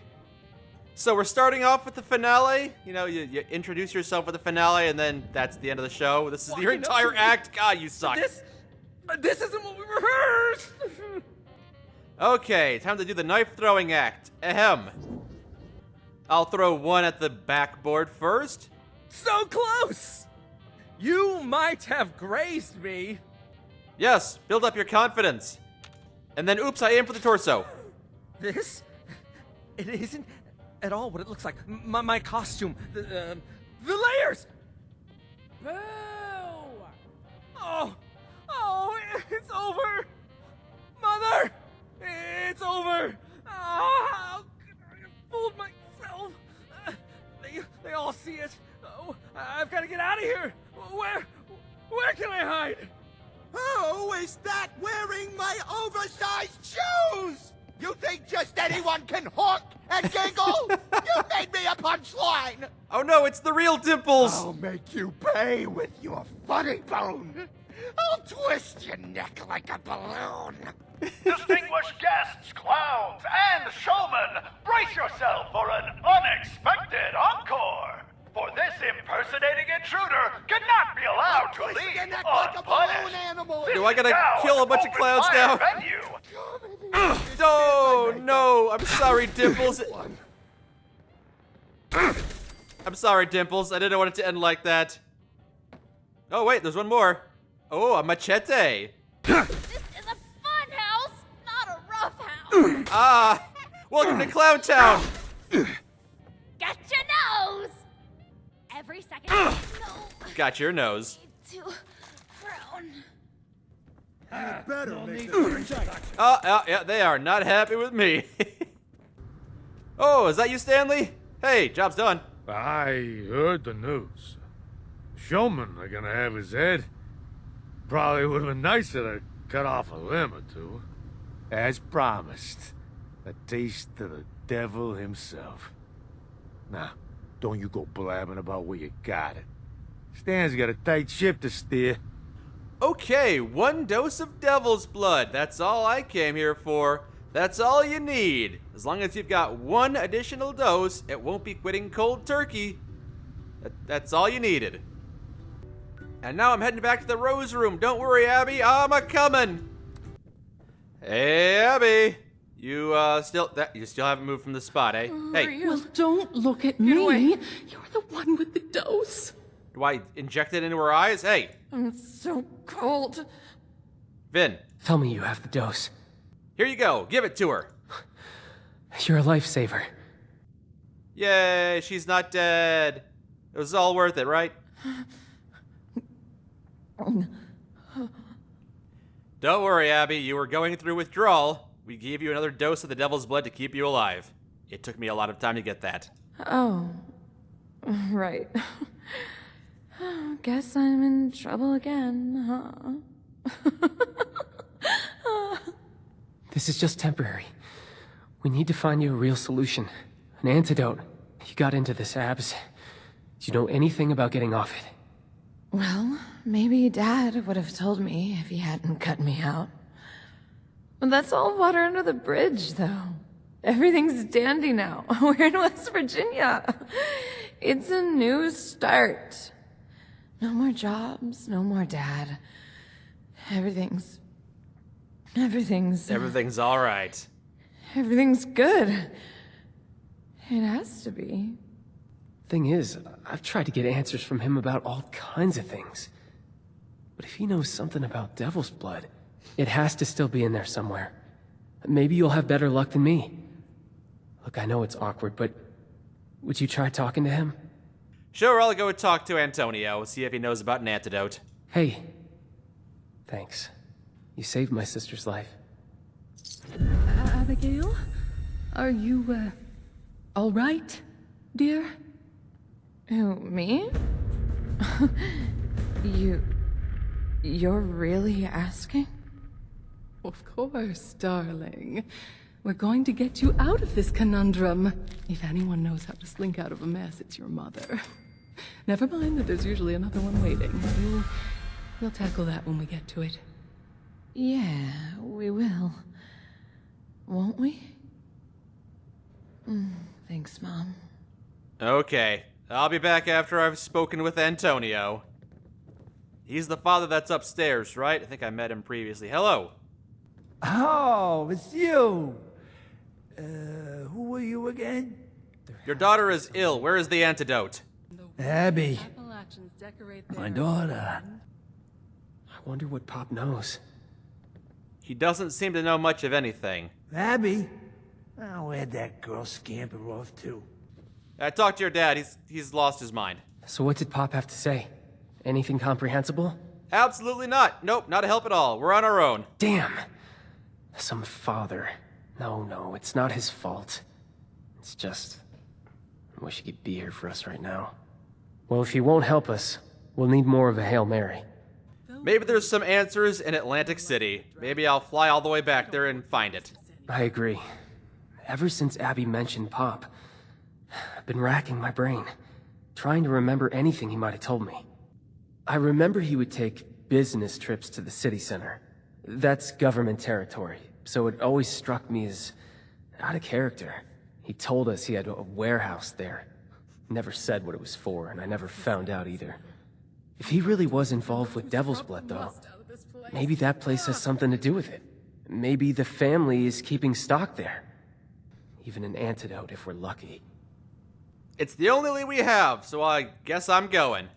So we're starting off with the finale. You know, you introduce yourself with the finale, and then that's the end of the show. This is your entire act. God, you suck. This isn't what we rehearsed! Okay, time to do the knife-throwing act. Ahem. I'll throw one at the backboard first. So close! You might have grazed me. Yes, build up your confidence. And then, oops, I aim for the torso. This? It isn't at all what it looks like. My costume, the layers! Boo! Oh, it's over! Mother! It's over! Oh, how could I have fooled myself? They all see it. Oh, I've got to get out of here. Where can I hide? Who is that wearing my oversized shoes? You think just anyone can honk and giggle? You made me a punchline! Oh no, it's the real Dimples! I'll make you pay with your funny bone. I'll twist your neck like a balloon. Distinguished guests, clowns, and showmen, brace yourself for an unexpected encore. For this impersonating intruder cannot be allowed to leave unpunished. Do I gotta kill a bunch of clowns now? Oh no, I'm sorry, Dimples. I'm sorry, Dimples. I didn't want it to end like that. Oh wait, there's one more. Oh, a machete. This is a fun house, not a rough house. Ah, welcome to Clown Town. Got your nose. Every second. No. Got your nose. To frown. Yeah, they are not happy with me. Oh, is that you, Stanley? Hey, job's done. I heard the news. Showman are gonna have his head. Probably would have been nicer to cut off a limb or two. As promised, a taste of the devil himself. Now, don't you go blabbing about where you got it. Stan's got a tight ship to steer. Okay, 1 dose of devil's blood. That's all I came here for. That's all you need. As long as you've got 1 additional dose, it won't be quitting cold turkey. That's all you needed. And now I'm heading back to the Rose Room. Don't worry, Abby, I'm a-comin'. Hey, Abby. You still haven't moved from the spot, eh? Hey. Well, don't look at me. You're the one with the dose. Do I inject it into her eyes? Hey. I'm so cold. Vin. Tell me you have the dose. Here you go. Give it to her. You're a lifesaver. Yay, she's not dead. It was all worth it, right? Don't worry, Abby. You were going through withdrawal. We gave you another dose of the devil's blood to keep you alive. It took me a lot of time to get that. Oh. Right. Guess I'm in trouble again, huh? This is just temporary. We need to find you a real solution. An antidote. You got into this, Abs. Do you know anything about getting off it? Well, maybe Dad would have told me if he hadn't cut me out. But that's all water under the bridge, though. Everything's dandy now. We're in West Virginia. It's a new start. No more jobs, no more Dad. Everything's all right. Everything's good. It has to be. Thing is, I've tried to get answers from him about all kinds of things. But if he knows something about Devil's Blood, it has to still be in there somewhere. Maybe you'll have better luck than me. Look, I know it's awkward, but would you try talking to him? Sure, I'll go talk to Antonio, see if he knows about an antidote. Hey. Thanks. You saved my sister's life. Abigail? Are you, all right, dear? Who, me? You're really asking? Of course, darling. We're going to get you out of this conundrum. If anyone knows how to slink out of a mess, it's your mother. Never mind that there's usually another one waiting. We'll tackle that when we get to it. Yeah, we will. Won't we? Thanks, Mom. Okay, I'll be back after I've spoken with Antonio. He's the father that's upstairs, right? I think I met him previously. Hello. Oh, it's you. Who are you again? Your daughter is ill. Where is the antidote? Abby. Appalachians decorate My their daughter. I wonder what Pop knows. He doesn't seem to know much of anything. Abby? Oh, where'd that girl scamper off to? I talked to your dad. He's lost his mind. So what did Pop have to say? Anything comprehensible? Absolutely not. Nope, not a help at all. We're on our own. Damn. Some father. No, it's not his fault. It's just... I wish he could be here for us right now. Well, if he won't help us, we'll need more of a Hail Mary. Maybe there's some answers in Atlantic City. Maybe I'll fly all the way back there and find it. I agree. Ever since Abby mentioned Pop, I've been racking my brain, trying to remember anything he might have told me. I remember he would take business trips to the city center. That's government territory, so it always struck me as out of character. He told us he had a warehouse there. Never said what it was for, and I never found out either. If he really was involved with Devil's Blood, though, maybe that place has something to do with it. Maybe the family is keeping stock there. Even an antidote if we're lucky. It's the only lead we have, so I guess I'm going.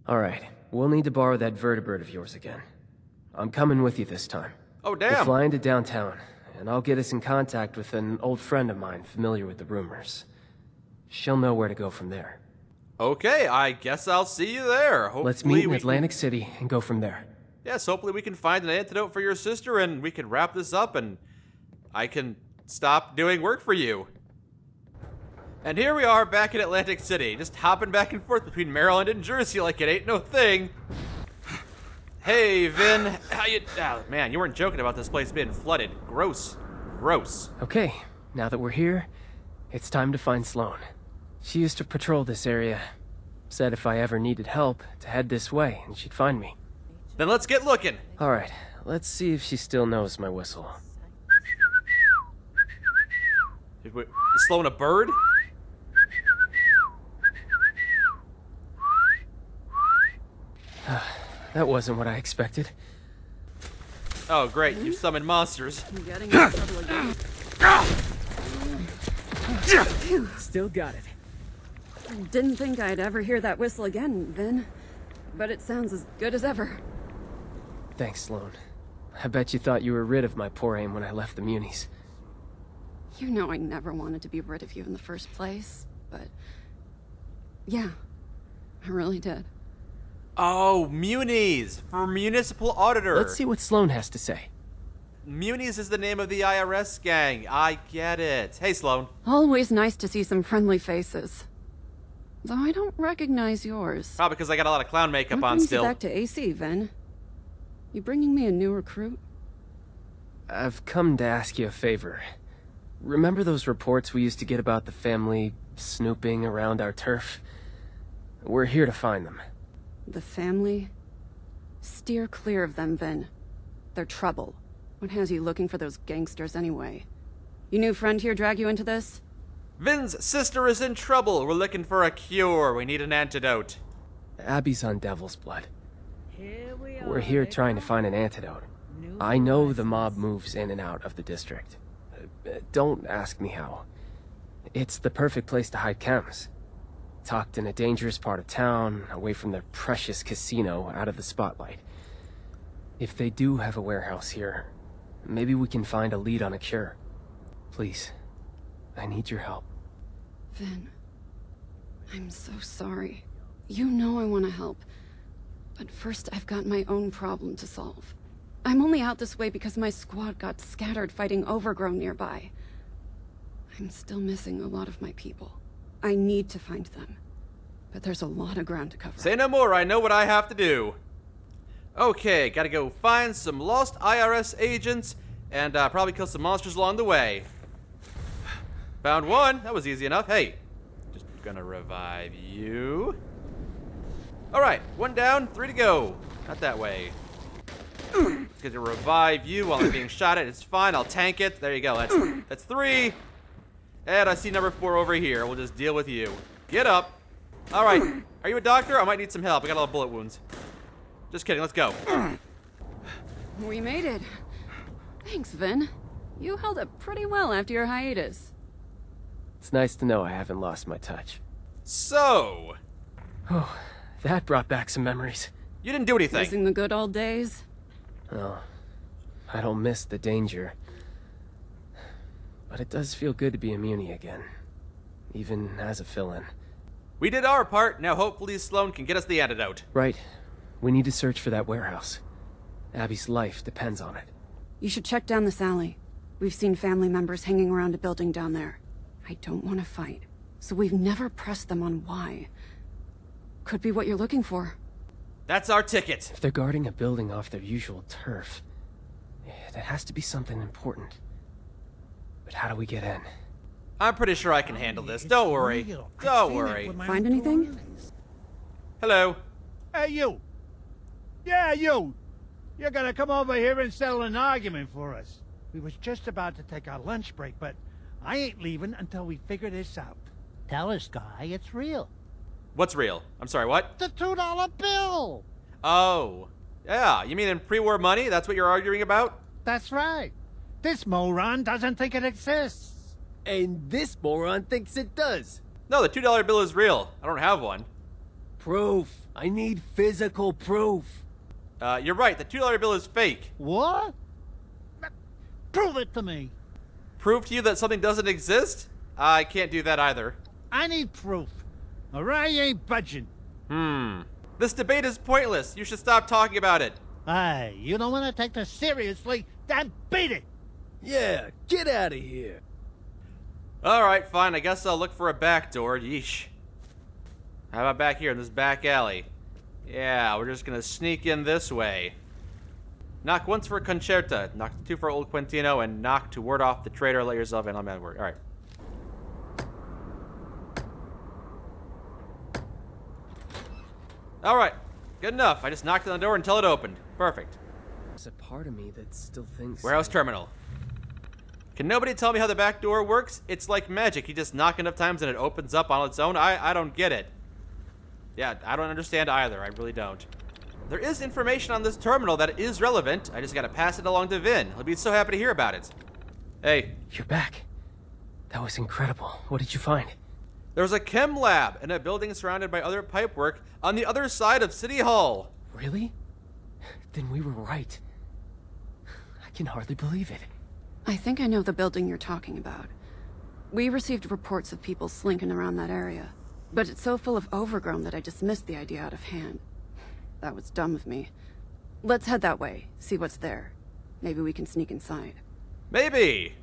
Alright, we'll need to borrow that vertebrate of yours again. I'm coming with you this time. Oh, damn. We'll fly into downtown, and I'll get us in contact with an old friend of mine familiar with the rumors. She'll know where to go from there. Okay, I guess I'll see you there. Hopefully Let's meet in Atlantic City and go from there. Yes, hopefully we can find an antidote for your sister and we can wrap this up and I can stop doing work for you. And here we are back in Atlantic City, just hopping back and forth between Maryland and Jersey like it ain't no thing. Hey, Vin, how you... Oh, man, you weren't joking about this place being flooded. Gross. Gross. Okay, now that we're here, it's time to find Sloane. She used to patrol this area. Said if I ever needed help, to head this way, and she'd find me. Then let's get looking. Alright, let's see if she still knows my whistle. Is Sloane a bird? That wasn't what I expected. Oh, great, you summoned monsters. I'm getting in trouble again. Still got it. Didn't think I'd ever hear that whistle again, Vin. But it sounds as good as ever. Thanks, Sloane. I bet you thought you were rid of my poor aim when I left the Munis. You know I never wanted to be rid of you in the first place, but... yeah, I really did. Oh, Munis! For municipal auditor. Let's see what Sloane has to say. Munis is the name of the IRS gang. I get it. Hey, Sloane. Always nice to see some friendly faces. Though I don't recognize yours. Probably because I got a lot of clown makeup What on brings still. you back to AC, Vin? You bringing me a new recruit? I've come to ask you a favor. Remember those reports we used to get about the family snooping around our turf? We're here to find them. The family? Steer clear of them, Vin. They're trouble. What has you looking for those gangsters anyway? Your new friend here drag you into this? Vin's sister is in trouble. We're looking for a cure. We need an antidote. Abby's on Devil's Blood. We're here trying to find an antidote. I know the mob moves in and out of the district. Don't ask me how. It's the perfect place to hide chems. Tucked in a dangerous part of town, away from their precious casino, out of the spotlight. If they do have a warehouse here, maybe we can find a lead on a cure. Please, I need your help. Vin, I'm so sorry. You know I want to help. But first, I've got my own problem to solve. I'm only out this way because my squad got scattered fighting Overgrown nearby. I'm still missing a lot of my people. I need to find them. But there's a lot of ground to cover. Say no more, I know what I have to do. Okay, gotta go find some lost IRS agents and probably kill some monsters along the way. Found one, that was easy enough. Hey, just gonna revive you. All right, one down, 3 to go. Not that way. It's gonna revive you while I'm being shot at. It's fine, I'll tank it. There you go, that's 3. And I see number 4 over here. We'll just deal with you. Get up. All right, are you a doctor? I might need some help. I got a lot of bullet wounds. Just kidding, let's go. We made it. Thanks, Vin. You held up pretty well after your hiatus. It's nice to know I haven't lost my touch. So... Oh, that brought back some memories. You didn't do anything. Missing the good old days? Oh, I don't miss the danger. But it does feel good to be a Muni again. Even as a fill-in. We did our part, now hopefully Sloane can get us the antidote. Right. We need to search for that warehouse. Abby's life depends on it. You should check down this alley. We've seen family members hanging around a building down there. I don't want to fight, so we've never pressed them on why. Could be what you're looking for. That's our ticket. If they're guarding a building off their usual turf, it has to be something important. But how do we get in? I'm pretty sure I can handle this. Don't worry. Don't worry. Find anything? Hello. Hey, you. Yeah, you. You're gonna come over here and settle an argument for us. We was just about to take our lunch break, but I ain't leaving until we figure this out. Tell us, Guy, it's real. What's real? I'm sorry, what? The $2 bill! Oh. Yeah, you mean in pre-war money? That's what you're arguing about? That's right. This moron doesn't think it exists. And this moron thinks it does. No, the $2 bill is real. I don't have one. Proof. I need physical proof. You're right. The $2 bill is fake. What? Prove it to me. Prove to you that something doesn't exist? I can't do that either. I need proof, or I ain't budging. This debate is pointless. You should stop talking about it. Hey, you don't want to take this seriously? Then beat it! Yeah, get out of here. Alright, fine. I guess I'll look for a back door. Yeesh. How about back here in this back alley? Yeah, we're just gonna sneak in this way. Knock once for Concerta, knock two for Old Quintino, and knock to ward off the traitor. Let yourself in on my word. Alright. Alright, good enough. I just knocked on the door until it opened. Perfect. There's a part of me that still thinks... Warehouse terminal. Can nobody tell me how the back door works? It's like magic. You just knock enough times and it opens up on its own. I don't get it. Yeah, I don't understand either. I really don't. There is information on this terminal that is relevant. I just gotta pass it along to Vin. He'll be so happy to hear about it. Hey. You're back. That was incredible. What did you find? There's a chem lab in a building surrounded by other pipework on the other side of City Hall. Really? Then we were right. I can hardly believe it. I think I know the building you're talking about. We received reports of people slinking around that area, but it's so full of overgrown that I dismissed the idea out of hand. That was dumb of me. Let's head that way, see what's there. Maybe we can sneak inside. Maybe!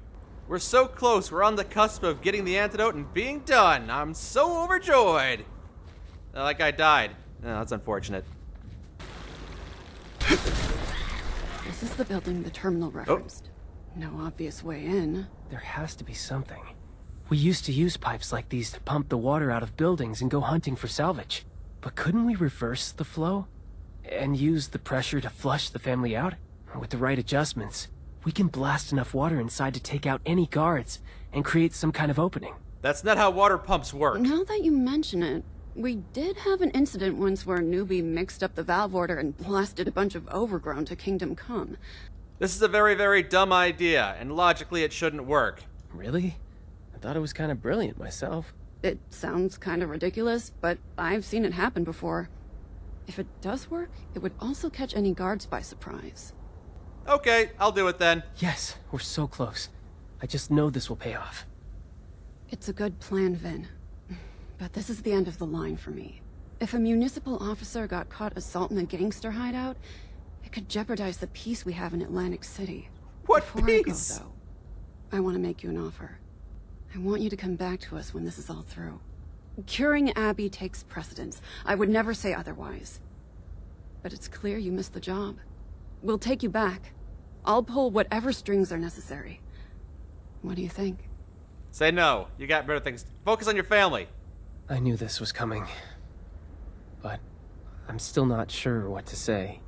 We're so close, we're on the cusp of getting the antidote and being done. I'm so overjoyed. That guy died. Oh, that's unfortunate. This is the building the terminal referenced. No obvious way in. There has to be something. We used to use pipes like these to pump the water out of buildings and go hunting for salvage. But couldn't we reverse the flow? And use the pressure to flush the family out? With the right adjustments, we can blast enough water inside to take out any guards and create some kind of opening. That's not how water pumps work. Now that you mention it, we did have an incident once where a newbie mixed up the valve order and blasted a bunch of overgrown to Kingdom Come. This is a very, very dumb idea, and logically it shouldn't work. Really? I thought it was kind of brilliant myself. It sounds kind of ridiculous, but I've seen it happen before. If it does work, it would also catch any guards by surprise. Okay, I'll do it then. Yes, we're so close. I just know this will pay off. It's a good plan, Vin. But this is the end of the line for me. If a municipal officer got caught assaulting a gangster hideout, it could jeopardize the peace we have in Atlantic City. What Before peace? I go, though, I want to make you an offer. I want you to come back to us when this is all through. Curing Abby takes precedence. I would never say otherwise. But it's clear you missed the job. We'll take you back. I'll pull whatever strings are necessary. What do you think? Say no. You got better things. Focus on your family. I knew this was coming. But I'm still not sure what to say.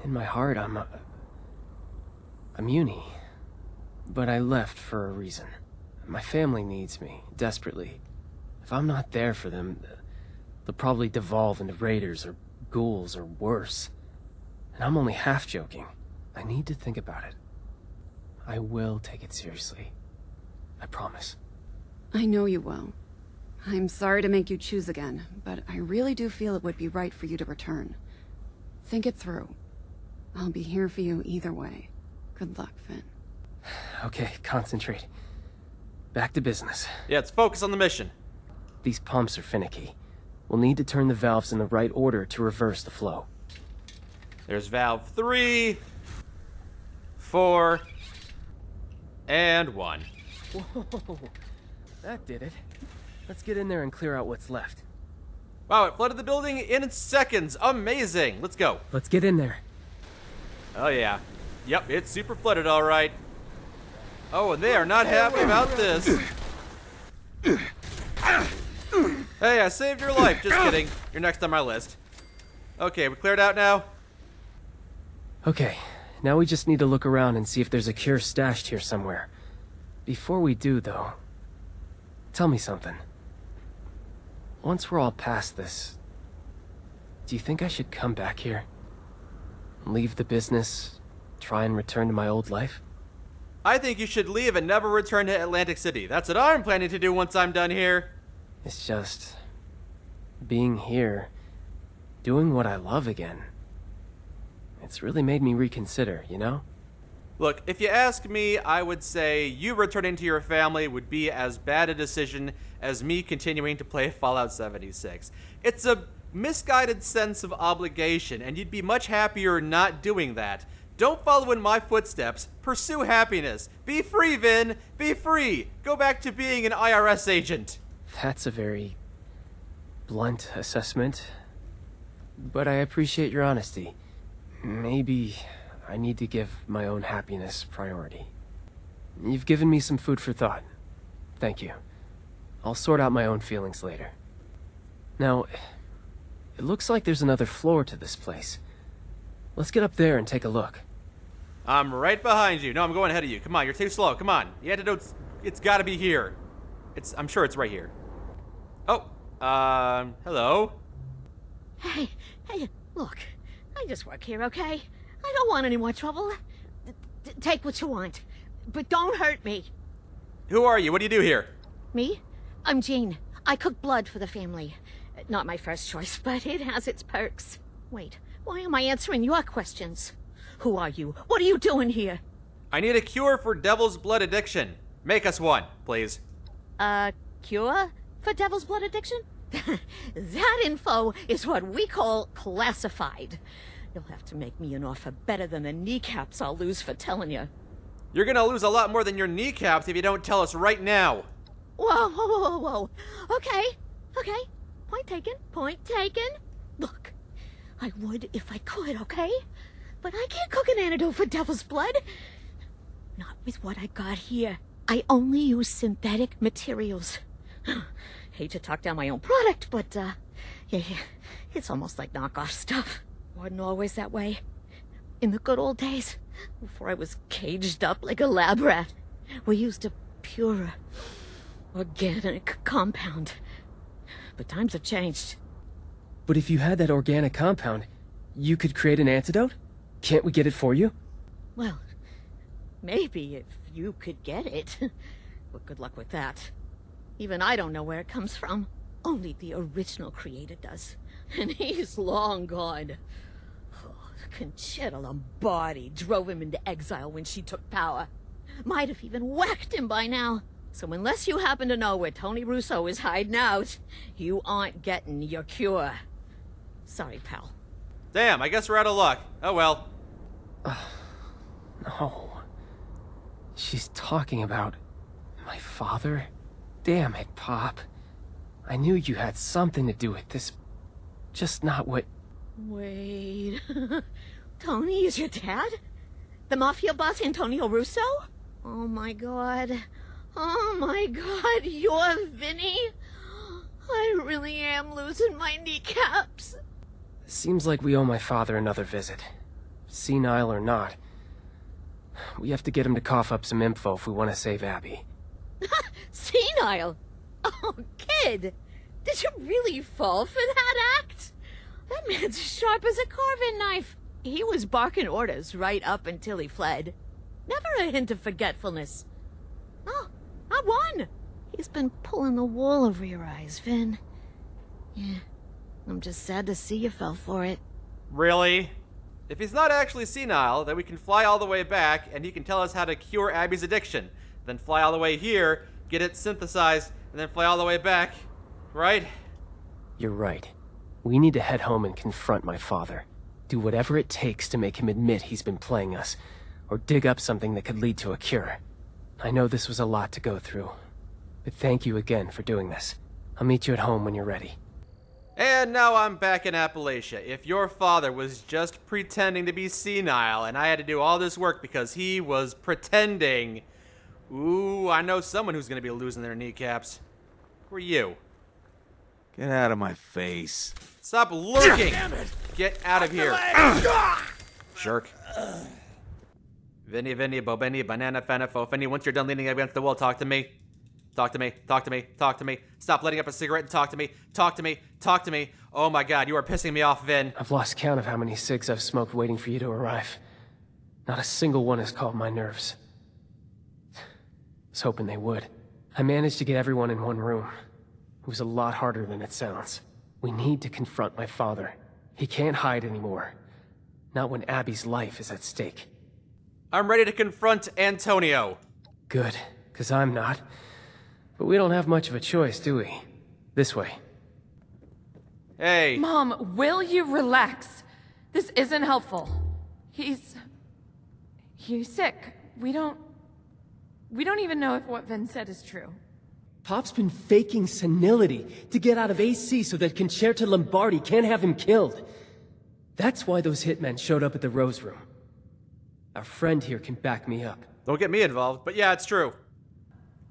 In my heart, I'm Uni. But I left for a reason. My family needs me, desperately. If I'm not there for them, they'll probably devolve into raiders or ghouls or worse. And I'm only half joking. I need to think about it. I will take it seriously. I promise. I know you will. I'm sorry to make you choose again, but I really do feel it would be right for you to return. Think it through. I'll be here for you either way. Good luck, Finn. Okay, concentrate. Back to business. Yeah, let's focus on the mission. These pumps are finicky. We'll need to turn the valves in the right order to reverse the flow. There's valve 3, 4, and 1. Whoa, that did it. Let's get in there and clear out what's left. Wow, it flooded the building in seconds. Amazing. Let's go. Let's get in there. Oh, yeah. Yep, it's super flooded, all right. Oh, and they are not happy about this. Hey, I saved your life. Just kidding. You're next on my list. Okay, we cleared out now? Okay, now we just need to look around and see if there's a cure stashed here somewhere. Before we do, though, tell me something. Once we're all past this, do you think I should come back here? Leave the business, try and return to my old life? I think you should leave and never return to Atlantic City. That's what I'm planning to do once I'm done here. It's just... being here, doing what I love again. It's really made me reconsider, you know? Look, if you ask me, I would say you returning to your family would be as bad a decision as me continuing to play Fallout 76. It's a misguided sense of obligation, and you'd be much happier not doing that. Don't follow in my footsteps. Pursue happiness. Be free, Vin. Be free. Go back to being an IRS agent. That's a very blunt assessment, but I appreciate your honesty. Maybe I need to give my own happiness priority. You've given me some food for thought. Thank you. I'll sort out my own feelings later. Now, it looks like there's another floor to this place. Let's get up there and take a look. I'm right behind you. No, I'm going ahead of you. Come on, you're too slow. Come on. The antidote's... it's gotta be here. I'm sure it's right here. Oh, hello? Hey, look. I just work here, okay? I don't want any more trouble. Take what you want, but don't hurt me. Who are you? What do you do here? Me? I'm Jean. I cook blood for the family. Not my first choice, but it has its perks. Wait, why am I answering your questions? Who are you? What are you doing here? I need a cure for devil's blood addiction. Make us one, please. A cure for devil's blood addiction? That info is what we call classified. You'll have to make me an offer better than the kneecaps I'll lose for telling you. You're gonna lose a lot more than your kneecaps if you don't tell us right now. Whoa. Okay. Point taken. Look, I would if I could, okay? But I can't cook an antidote for devil's blood. Not with what I got here. I only use synthetic materials. Hate to talk down my own product, but, yeah, it's almost like knockoff stuff. Wasn't always that way. In the good old days, before I was caged up like a lab rat, we used a pure, organic compound. But times have changed. But if you had that organic compound, you could create an antidote? Can't we get it for you? Well, maybe if you could get it. But good luck with that. Even I don't know where it comes from. Only the original creator does. And he's long gone. Oh, Conchita Lombardi drove him into exile when she took power. Might have even whacked him by now. So unless you happen to know where Tony Russo is hiding out, you aren't getting your cure. Sorry, pal. Damn, I guess we're out of luck. Oh well. No. She's talking about my father? Damn it, Pop. I knew you had something to do with this. Just not what... Wait... Tony is your dad? The mafia boss Antonio Russo? Oh my god. You're Vinny? I really am losing my kneecaps. Seems like we owe my father another visit. Senile or not. We have to get him to cough up some info if we want to save Abby. Senile? Oh, kid! Did you really fall for that act? That man's as sharp as a carving knife. He was barking orders right up until he fled. Never a hint of forgetfulness. No, not one. He's been pulling the wool over your eyes, Vin. Yeah, I'm just sad to see you fell for it. Really? If he's not actually senile, then we can fly all the way back and he can tell us how to cure Abby's addiction. Then fly all the way here, get it synthesized, and then fly all the way back. Right? You're right. We need to head home and confront my father. Do whatever it takes to make him admit he's been playing us, or dig up something that could lead to a cure. I know this was a lot to go through, but thank you again for doing this. I'll meet you at home when you're ready. And now I'm back in Appalachia. If your father was just pretending to be senile and I had to do all this work because he was pretending, ooh, I know someone who's gonna be losing their kneecaps. Who are you? Get out of my face. Stop lurking! Get out of here. Jerk. Vinny, Bobeni, Banana, Fana, Fofeni. Once you're done leaning against the wall, talk to me. Talk to me. Talk to me. Talk to me. Stop lighting up a cigarette and talk to me. Talk to me. Talk to me. Oh my god, you are pissing me off, Vin. I've lost count of how many cigs I've smoked waiting for you to arrive. Not a single one has calmed my nerves. I was hoping they would. I managed to get everyone in one room. It was a lot harder than it sounds. We need to confront my father. He can't hide anymore. Not when Abby's life is at stake. I'm ready to confront Antonio. Good, 'cause I'm not. But we don't have much of a choice, do we? This way. Hey. Mom, will you relax? This isn't helpful. He's sick. We don't even know if what Vin said is true. Pop's been faking senility to get out of AC so that Concerta Lombardi can't have him killed. That's why those hitmen showed up at the Rose Room. Our friend here can back me up. Don't get me involved, but yeah, it's true.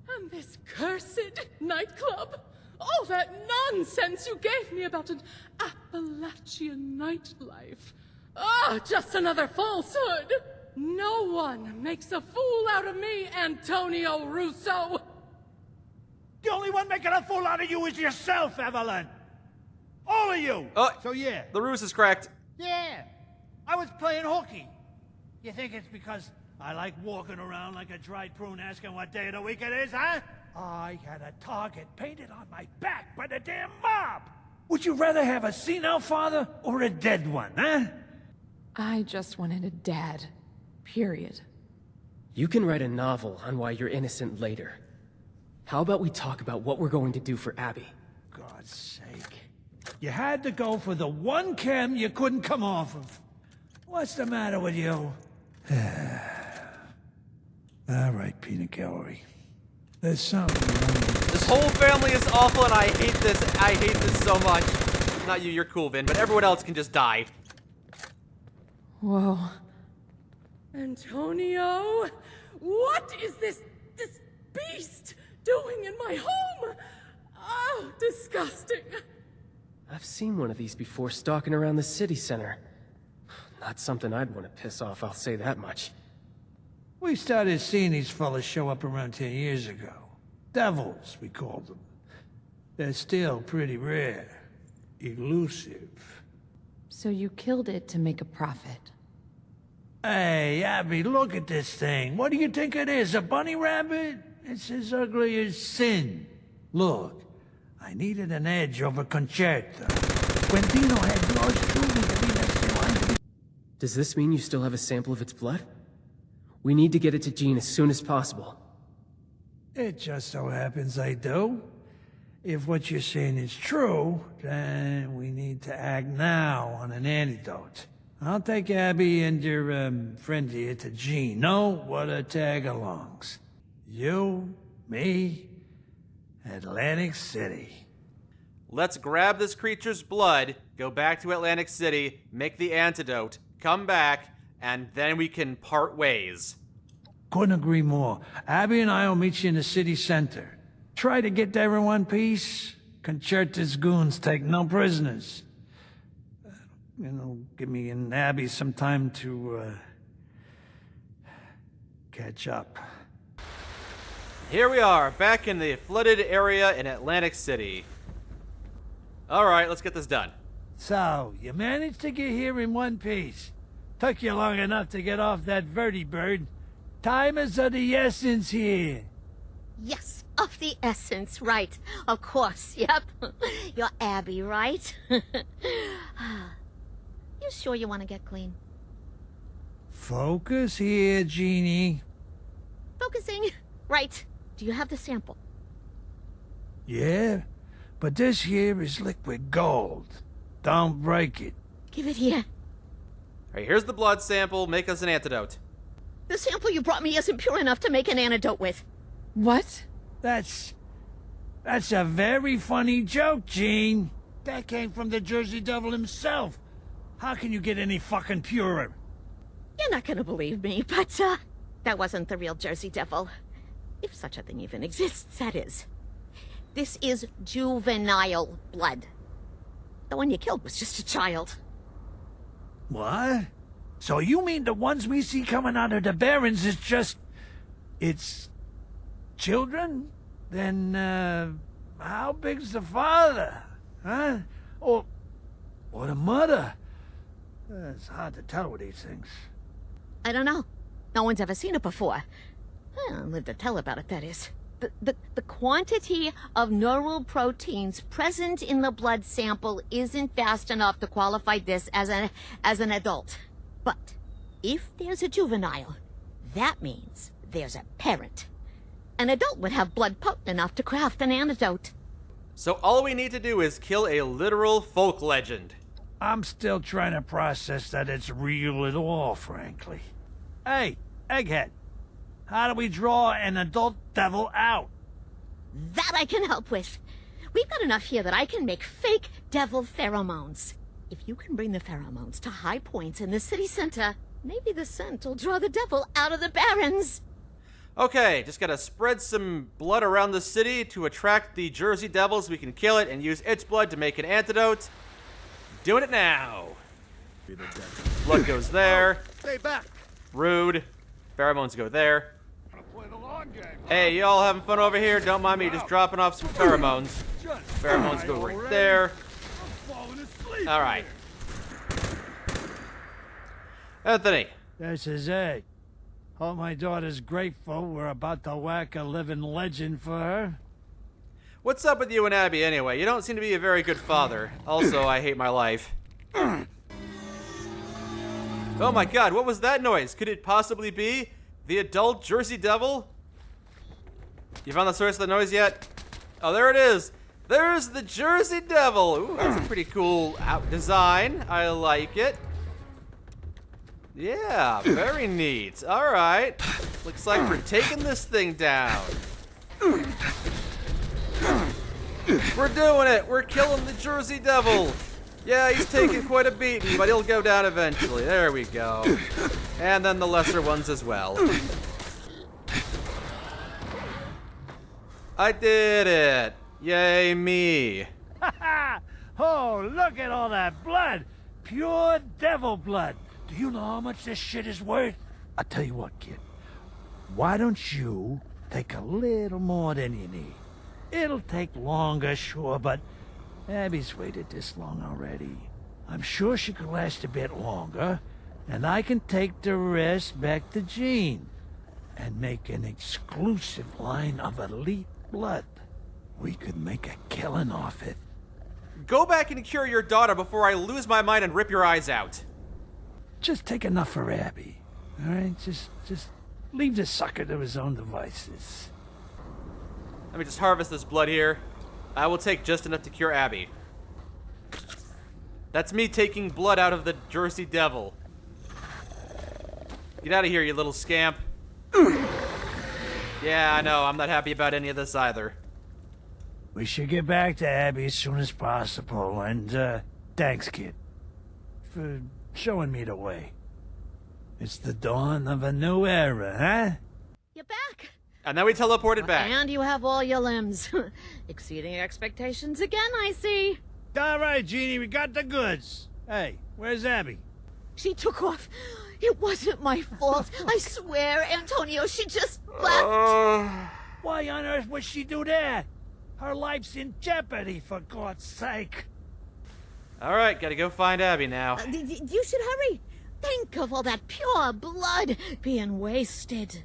And this cursed nightclub. All that nonsense you gave me about an Appalachian nightlife. Just another falsehood. No one makes a fool out of me, Antonio Russo. The only one making a fool out of you is yourself, Evelyn. All of you. So yeah. The ruse is cracked. Yeah. I was playing hooky. You think it's because I like walking around like a dried prune asking what day of the week it is, huh? I had a target painted on my back by the damn mob. Would you rather have a senile father or a dead one, huh? I just wanted a dad. Period. You can write a novel on why you're innocent later. How about we talk about what we're going to do for Abby? God's sake. You had to go for the one chem you couldn't come off of. What's the matter with you? All right, peanut gallery. There's something. This whole family is awful and I hate this. I hate this so much. Not you, you're cool, Vin, but everyone else can just die. Whoa. Antonio, what is this beast doing in my home? Oh, disgusting. I've seen one of these before stalking around the city center. Not something I'd want to piss off, I'll say that much. We started seeing these fellas show up around 10 years ago. Devils, we called them. They're still pretty rare. Elusive. So you killed it to make a profit. Hey, Abby, look at this thing. What do you think it is, a bunny rabbit? It's as ugly as sin. Look, I needed an edge over Concerta. Quintino had yours truly to be next in line to be... Does this mean you still have a sample of its blood? We need to get it to Jean as soon as possible. It just so happens I do. If what you're saying is true, then we need to act now on an antidote. I'll take Abby and your, friend here to Jean. No, what a tag-alongs. You, me, Atlantic City. Let's grab this creature's blood, go back to Atlantic City, make the antidote, come back, and then we can part ways. Couldn't agree more. Abby and I will meet you in the city center. Try to get there in one piece. Concerta's goons take no prisoners. Give me and Abby some time to, catch up. Here we are, back in the flooded area in Atlantic City. Alright, let's get this done. So, you managed to get here in one piece. Took you long enough to get off that vertibird. Time is of the essence here. Yes, of the essence, right? Of course, yep. You're Abby, right? You sure you want to get clean? Focus here, Jeannie. Focusing. Right. Do you have the sample? Yeah, but this here is liquid gold. Don't break it. Give it here. Alright, here's the blood sample. Make us an antidote. The sample you brought me isn't pure enough to make an antidote with. What? That's a very funny joke, Gene. That came from the Jersey Devil himself. How can you get any fucking purer? You're not gonna believe me, but, that wasn't the real Jersey Devil. If such a thing even exists, that is. This is juvenile blood. The one you killed was just a child. What? So you mean the ones we see coming out of the barrens is just... it's... children? Then, how big's the father? Huh? Or the mother? It's hard to tell with these things. I don't know. No one's ever seen it before. Well, lived to tell about it, that is. The quantity of neural proteins present in the blood sample isn't vast enough to qualify this as an adult. But if there's a juvenile, that means there's a parent. An adult would have blood potent enough to craft an antidote. So all we need to do is kill a literal folk legend. I'm still trying to process that it's real at all, frankly. Hey, Egghead. How do we draw an adult devil out? That I can help with. We've got enough here that I can make fake devil pheromones. If you can bring the pheromones to high points in the city center, maybe the scent will draw the devil out of the barrens. Okay, just gotta spread some blood around the city to attract the Jersey Devils. We can kill it and use its blood to make an antidote. Doing it now. Blood goes there. Stay back. Rude. Pheromones go there. Hey, you all having fun over here? Don't mind me just dropping off some pheromones. Pheromones go right there. Alright. Anthony. This is it. Hope my daughter's grateful we're about to whack a living legend for her. What's up with you and Abby anyway? You don't seem to be a very good father. Also, I hate my life. Oh my god, what was that noise? Could it possibly be the adult Jersey Devil? You found the source of the noise yet? Oh, there it is. There's the Jersey Devil. Ooh, that's a pretty cool design. I like it. Yeah, very neat. All right. Looks like we're taking this thing down. We're doing it. We're killing the Jersey Devil. Yeah, he's taking quite a beating, but he'll go down eventually. There we go. And then the lesser ones as well. I did it. Yay, me. Oh, look at all that blood. Pure devil blood. Do you know how much this shit is worth? I'll tell you what, kid. Why don't you take a little more than you need? It'll take longer, sure, but Abby's waited this long already. I'm sure she could last a bit longer, and I can take the rest back to Jean and make an exclusive line of elite blood. We could make a killing off it. Go back and cure your daughter before I lose my mind and rip your eyes out. Just take enough for Abby, all right? Just leave the sucker to his own devices. Let me just harvest this blood here. I will take just enough to cure Abby. That's me taking blood out of the Jersey Devil. Get out of here, you little scamp. Yeah, I know. I'm not happy about any of this either. We should get back to Abby as soon as possible, and, thanks, kid, for showing me the way. It's the dawn of a new era, huh? You're back. And then we teleported back. And you have all your limbs. Exceeding expectations again, I see. All right, Jeannie, we got the goods. Hey, where's Abby? She took off. It wasn't my fault. I swear, Antonio, she just left. Why on earth would she do that? Her life's in jeopardy, for God's sake. All right, gotta go find Abby now. You should hurry. Think of all that pure blood being wasted.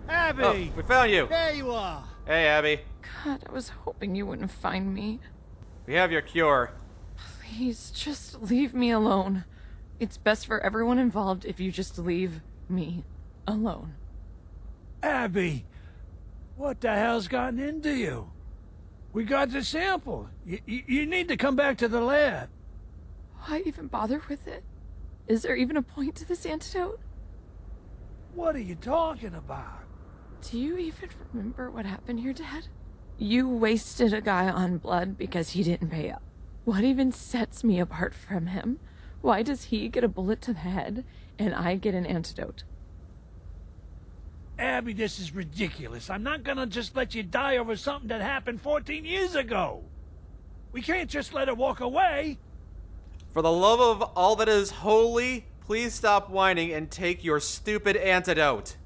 Abby! Oh, we found you. There you are. Hey, Abby. God, I was hoping you wouldn't find me. We have your cure. Please, just leave me alone. It's best for everyone involved if you just leave me alone. Abby, what the hell's gotten into you? We got the sample. You need to come back to the lab. Why even bother with it? Is there even a point to this antidote? What are you talking about? Do you even remember what happened here, Dad? You wasted a guy on blood because he didn't pay up. What even sets me apart from him? Why does he get a bullet to the head and I get an antidote? Abby, this is ridiculous. I'm not gonna just let you die over something that happened 14 years ago. We can't just let her walk away. For the love of all that is holy, please stop whining and take your stupid antidote.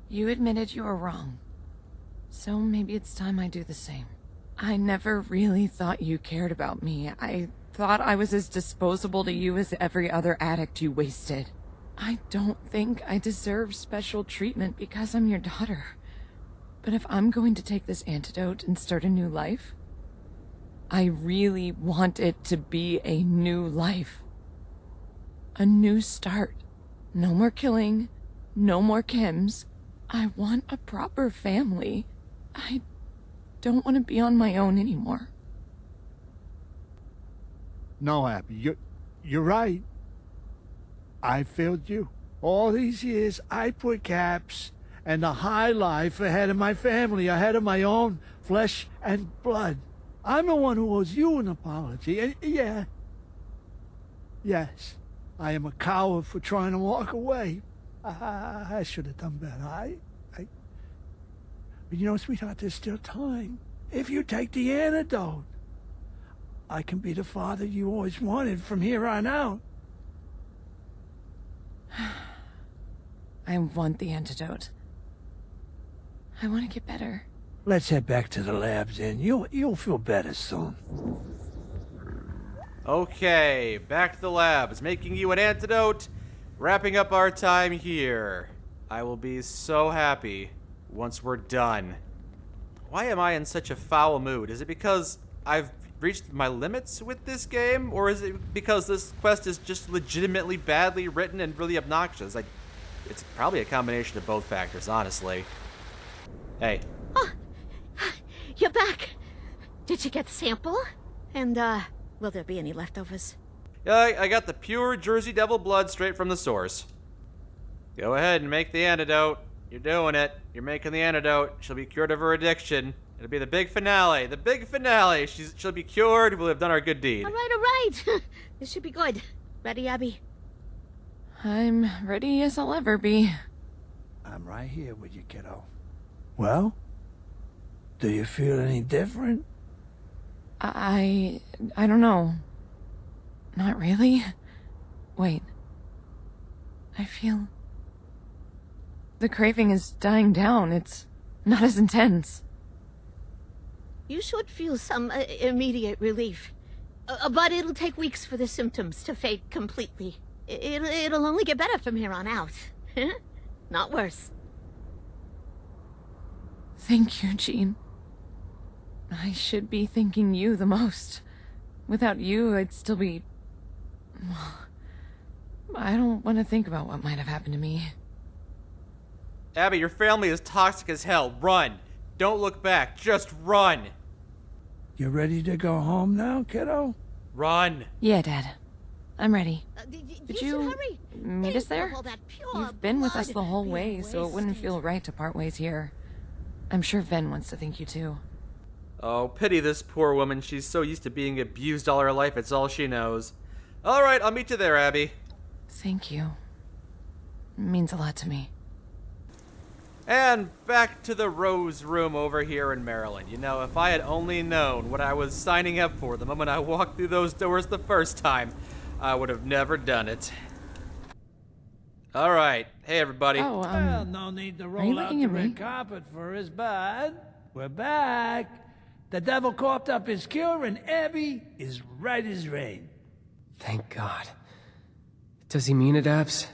You admitted you were wrong. So maybe it's time I do the same. I never really thought you cared about me. I thought I was as disposable to you as every other addict you wasted. I don't think I deserve special treatment because I'm your daughter. But if I'm going to take this antidote and start a new life, I really want it to be a new life. A new start. No more killing, no more Kims. I want a proper family. I don't want to be on my own anymore. No, Abby, you're right. I failed you. All these years, I put Caps and the high life ahead of my family, ahead of my own flesh and blood. I'm the one who owes you an apology. And yes, I am a coward for trying to walk away. I should have done better. But you know, sweetheart, there's still time. If you take the antidote, I can be the father you always wanted from here on out. I want the antidote. I want to get better. Let's head back to the labs, and you'll feel better soon. Okay, back to the labs, making you an antidote, wrapping up our time here. I will be so happy once we're done. Why am I in such a foul mood? Is it because I've reached my limits with this game, or is it because this quest is just legitimately badly written and really obnoxious? It's probably a combination of both factors, honestly. Hey. Oh, you're back. Did you get the sample? And, will there be any leftovers? Yeah, I got the pure Jersey Devil blood straight from the source. Go ahead and make the antidote. You're doing it. You're making the antidote. She'll be cured of her addiction. It'll be the big finale. The big finale. She'll be cured. We'll have done our good deed. All right. This should be good. Ready, Abby? I'm ready as I'll ever be. I'm right here with you, kiddo. Well, do you feel any different? I don't know. Not really. Wait. I feel... the craving is dying down. It's not as intense. You should feel some immediate relief. But it'll take weeks for the symptoms to fade completely. It'll only get better from here on out. Not worse. Thank you, Jean. I should be thanking you the most. Without you, I'd still be... I don't want to think about what might have happened to me. Abby, your family is toxic as hell. Run. Don't look back. Just run. You ready to go home now, kiddo? Run. Yeah, Dad. I'm ready. Did you hurry? Meet us there? You've been with us the whole way, so it wouldn't feel right to part ways here. I'm sure Ven wants to thank you too. Oh, pity this poor woman. She's so used to being abused all her life, it's all she knows. All right, I'll meet you there, Abby. Thank you. It means a lot to me. And back to the Rose Room over here in Maryland. You know, if I had only known what I was signing up for the moment I walked through those doors the first time, I would have never done it. All right. Hey, everybody. Oh, well, no need to roll out the red carpet for us, bud. We're back. The devil coughed up his cure, and Abby is right as rain. Thank God. Does he mean it, Abs?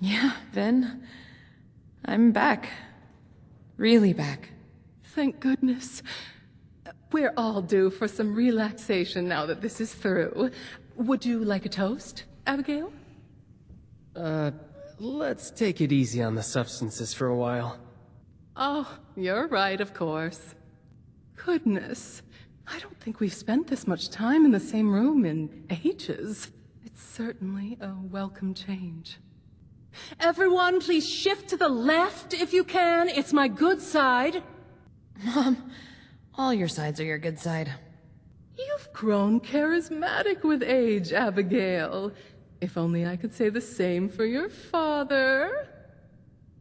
Yeah, Ven. I'm back. Really back. Thank goodness. We're all due for some relaxation now that this is through. Would you like a toast, Abigail? Let's take it easy on the substances for a while. Oh, you're right, of course. Goodness. I don't think we've spent this much time in the same room in ages. It's certainly a welcome change. Everyone, please shift to the left if you can. It's my good side. Mom, all your sides are your good side. You've grown charismatic with age, Abigail. If only I could say the same for your father.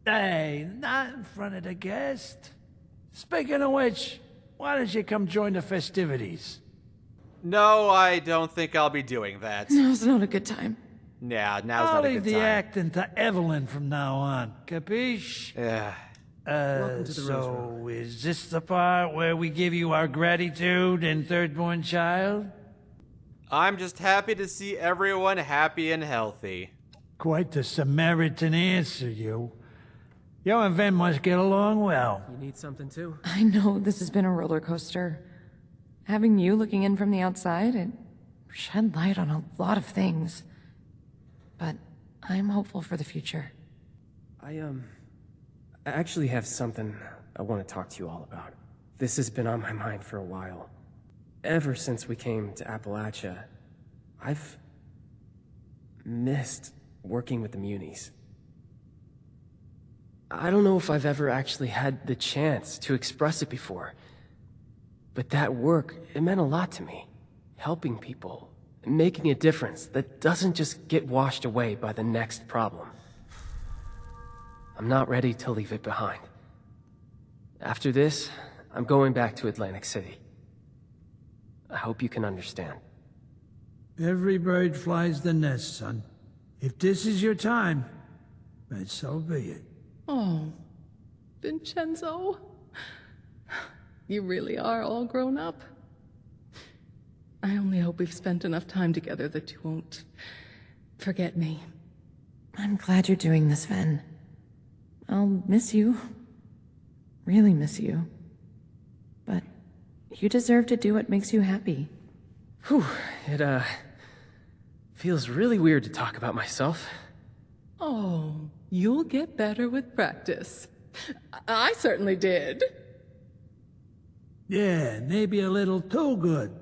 Hey, not in front of the guest. Speaking of which, why don't you come join the festivities? No, I don't think I'll be doing that. Now's not a good time. Yeah, now's I'll not a leave good the time. acting to Evelyn from now on. Capiche? Yeah. Welcome to the So is this the part where we give you our gratitude and third-born child? I'm just happy to see everyone happy and healthy. Quite the Samaritan answer, you. You and Ven must get along well. You need something too? I know this has been a roller coaster. Having you looking in from the outside, it shed light on a lot of things. But I'm hopeful for the future. I actually have something I want to talk to you all about. This has been on my mind for a while. Ever since we came to Appalachia, I've missed working with the Munis. I don't know if I've ever actually had the chance to express it before, but that work, it meant a lot to me. Helping people, making a difference that doesn't just get washed away by the next problem. I'm not ready to leave it behind. After this, I'm going back to Atlantic City. I hope you can understand. Every bird flies the nest, son. If this is your time, then so be it. Oh, Vincenzo. You really are all grown up. I only hope we've spent enough time together that you won't forget me. I'm glad you're doing this, Ven. I'll miss you. Really miss you. But you deserve to do what makes you happy. Whew, it, feels really weird to talk about myself. Oh, you'll get better with practice. I certainly did. Yeah, maybe a little too good.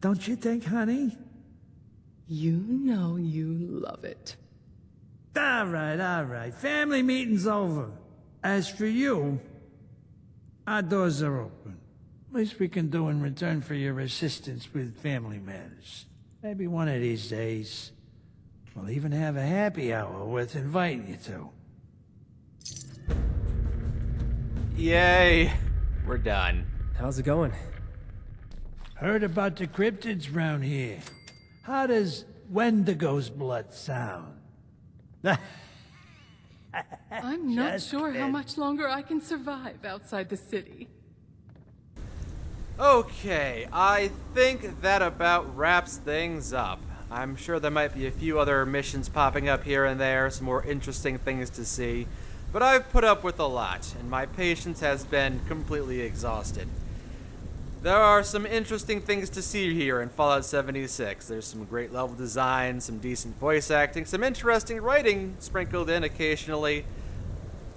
Don't you think, honey? You know you love it. All right. Family meeting's over. As for you, our doors are open. Least we can do in return for your assistance with family matters. Maybe one of these days, we'll even have a happy hour worth inviting you to. Yay, we're done. How's it going? Heard about the cryptids round here. How does Wendigo's blood sound? I'm not Just sure how kidding. much longer I can survive outside the city. Okay, I think that about wraps things up. I'm sure there might be a few other missions popping up here and there, some more interesting things to see, but I've put up with a lot, and my patience has been completely exhausted. There are some interesting things to see here in Fallout 76. There's some great level design, some decent voice acting, some interesting writing sprinkled in occasionally,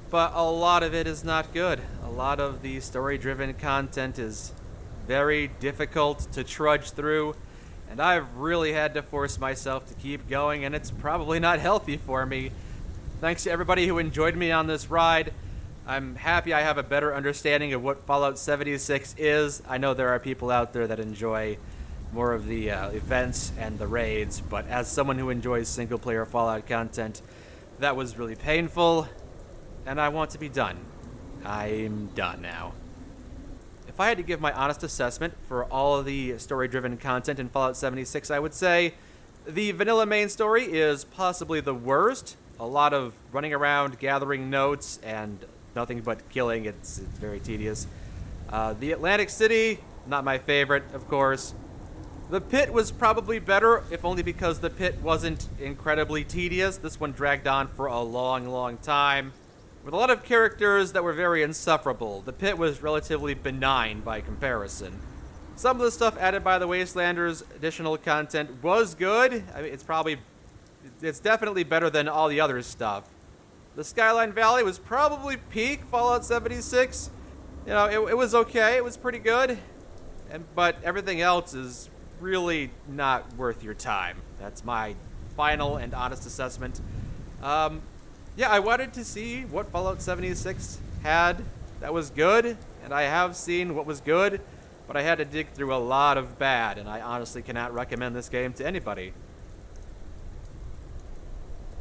but a lot of it is not good. A lot of the story-driven content is very difficult to trudge through, and I've really had to force myself to keep going, and it's probably not healthy for me. Thanks to everybody who enjoyed me on this ride. I'm happy I have a better understanding of what Fallout 76 is. I know there are people out there that enjoy more of the events and the raids, but as someone who enjoys single-player Fallout content, that was really painful, and I want to be done. I'm done now. If I had to give my honest assessment for all of the story-driven content in Fallout 76, I would say the vanilla main story is possibly the worst. A lot of running around, gathering notes, and nothing but killing. It's very tedious. The Atlantic City, not my favorite, of course. The Pit was probably better, if only because the Pit wasn't incredibly tedious. This one dragged on for a long, long time. With a lot of characters that were very insufferable, the pit was relatively benign by comparison. Some of the stuff added by the Wastelanders' additional content was good. I mean, it's definitely better than all the other stuff. The Skyline Valley was probably peak Fallout 76. You know, it was okay. It was pretty good. But everything else is really not worth your time. That's my final and honest assessment. Yeah, I wanted to see what Fallout 76 had that was good, and I have seen what was good, but I had to dig through a lot of bad, and I honestly cannot recommend this game to anybody.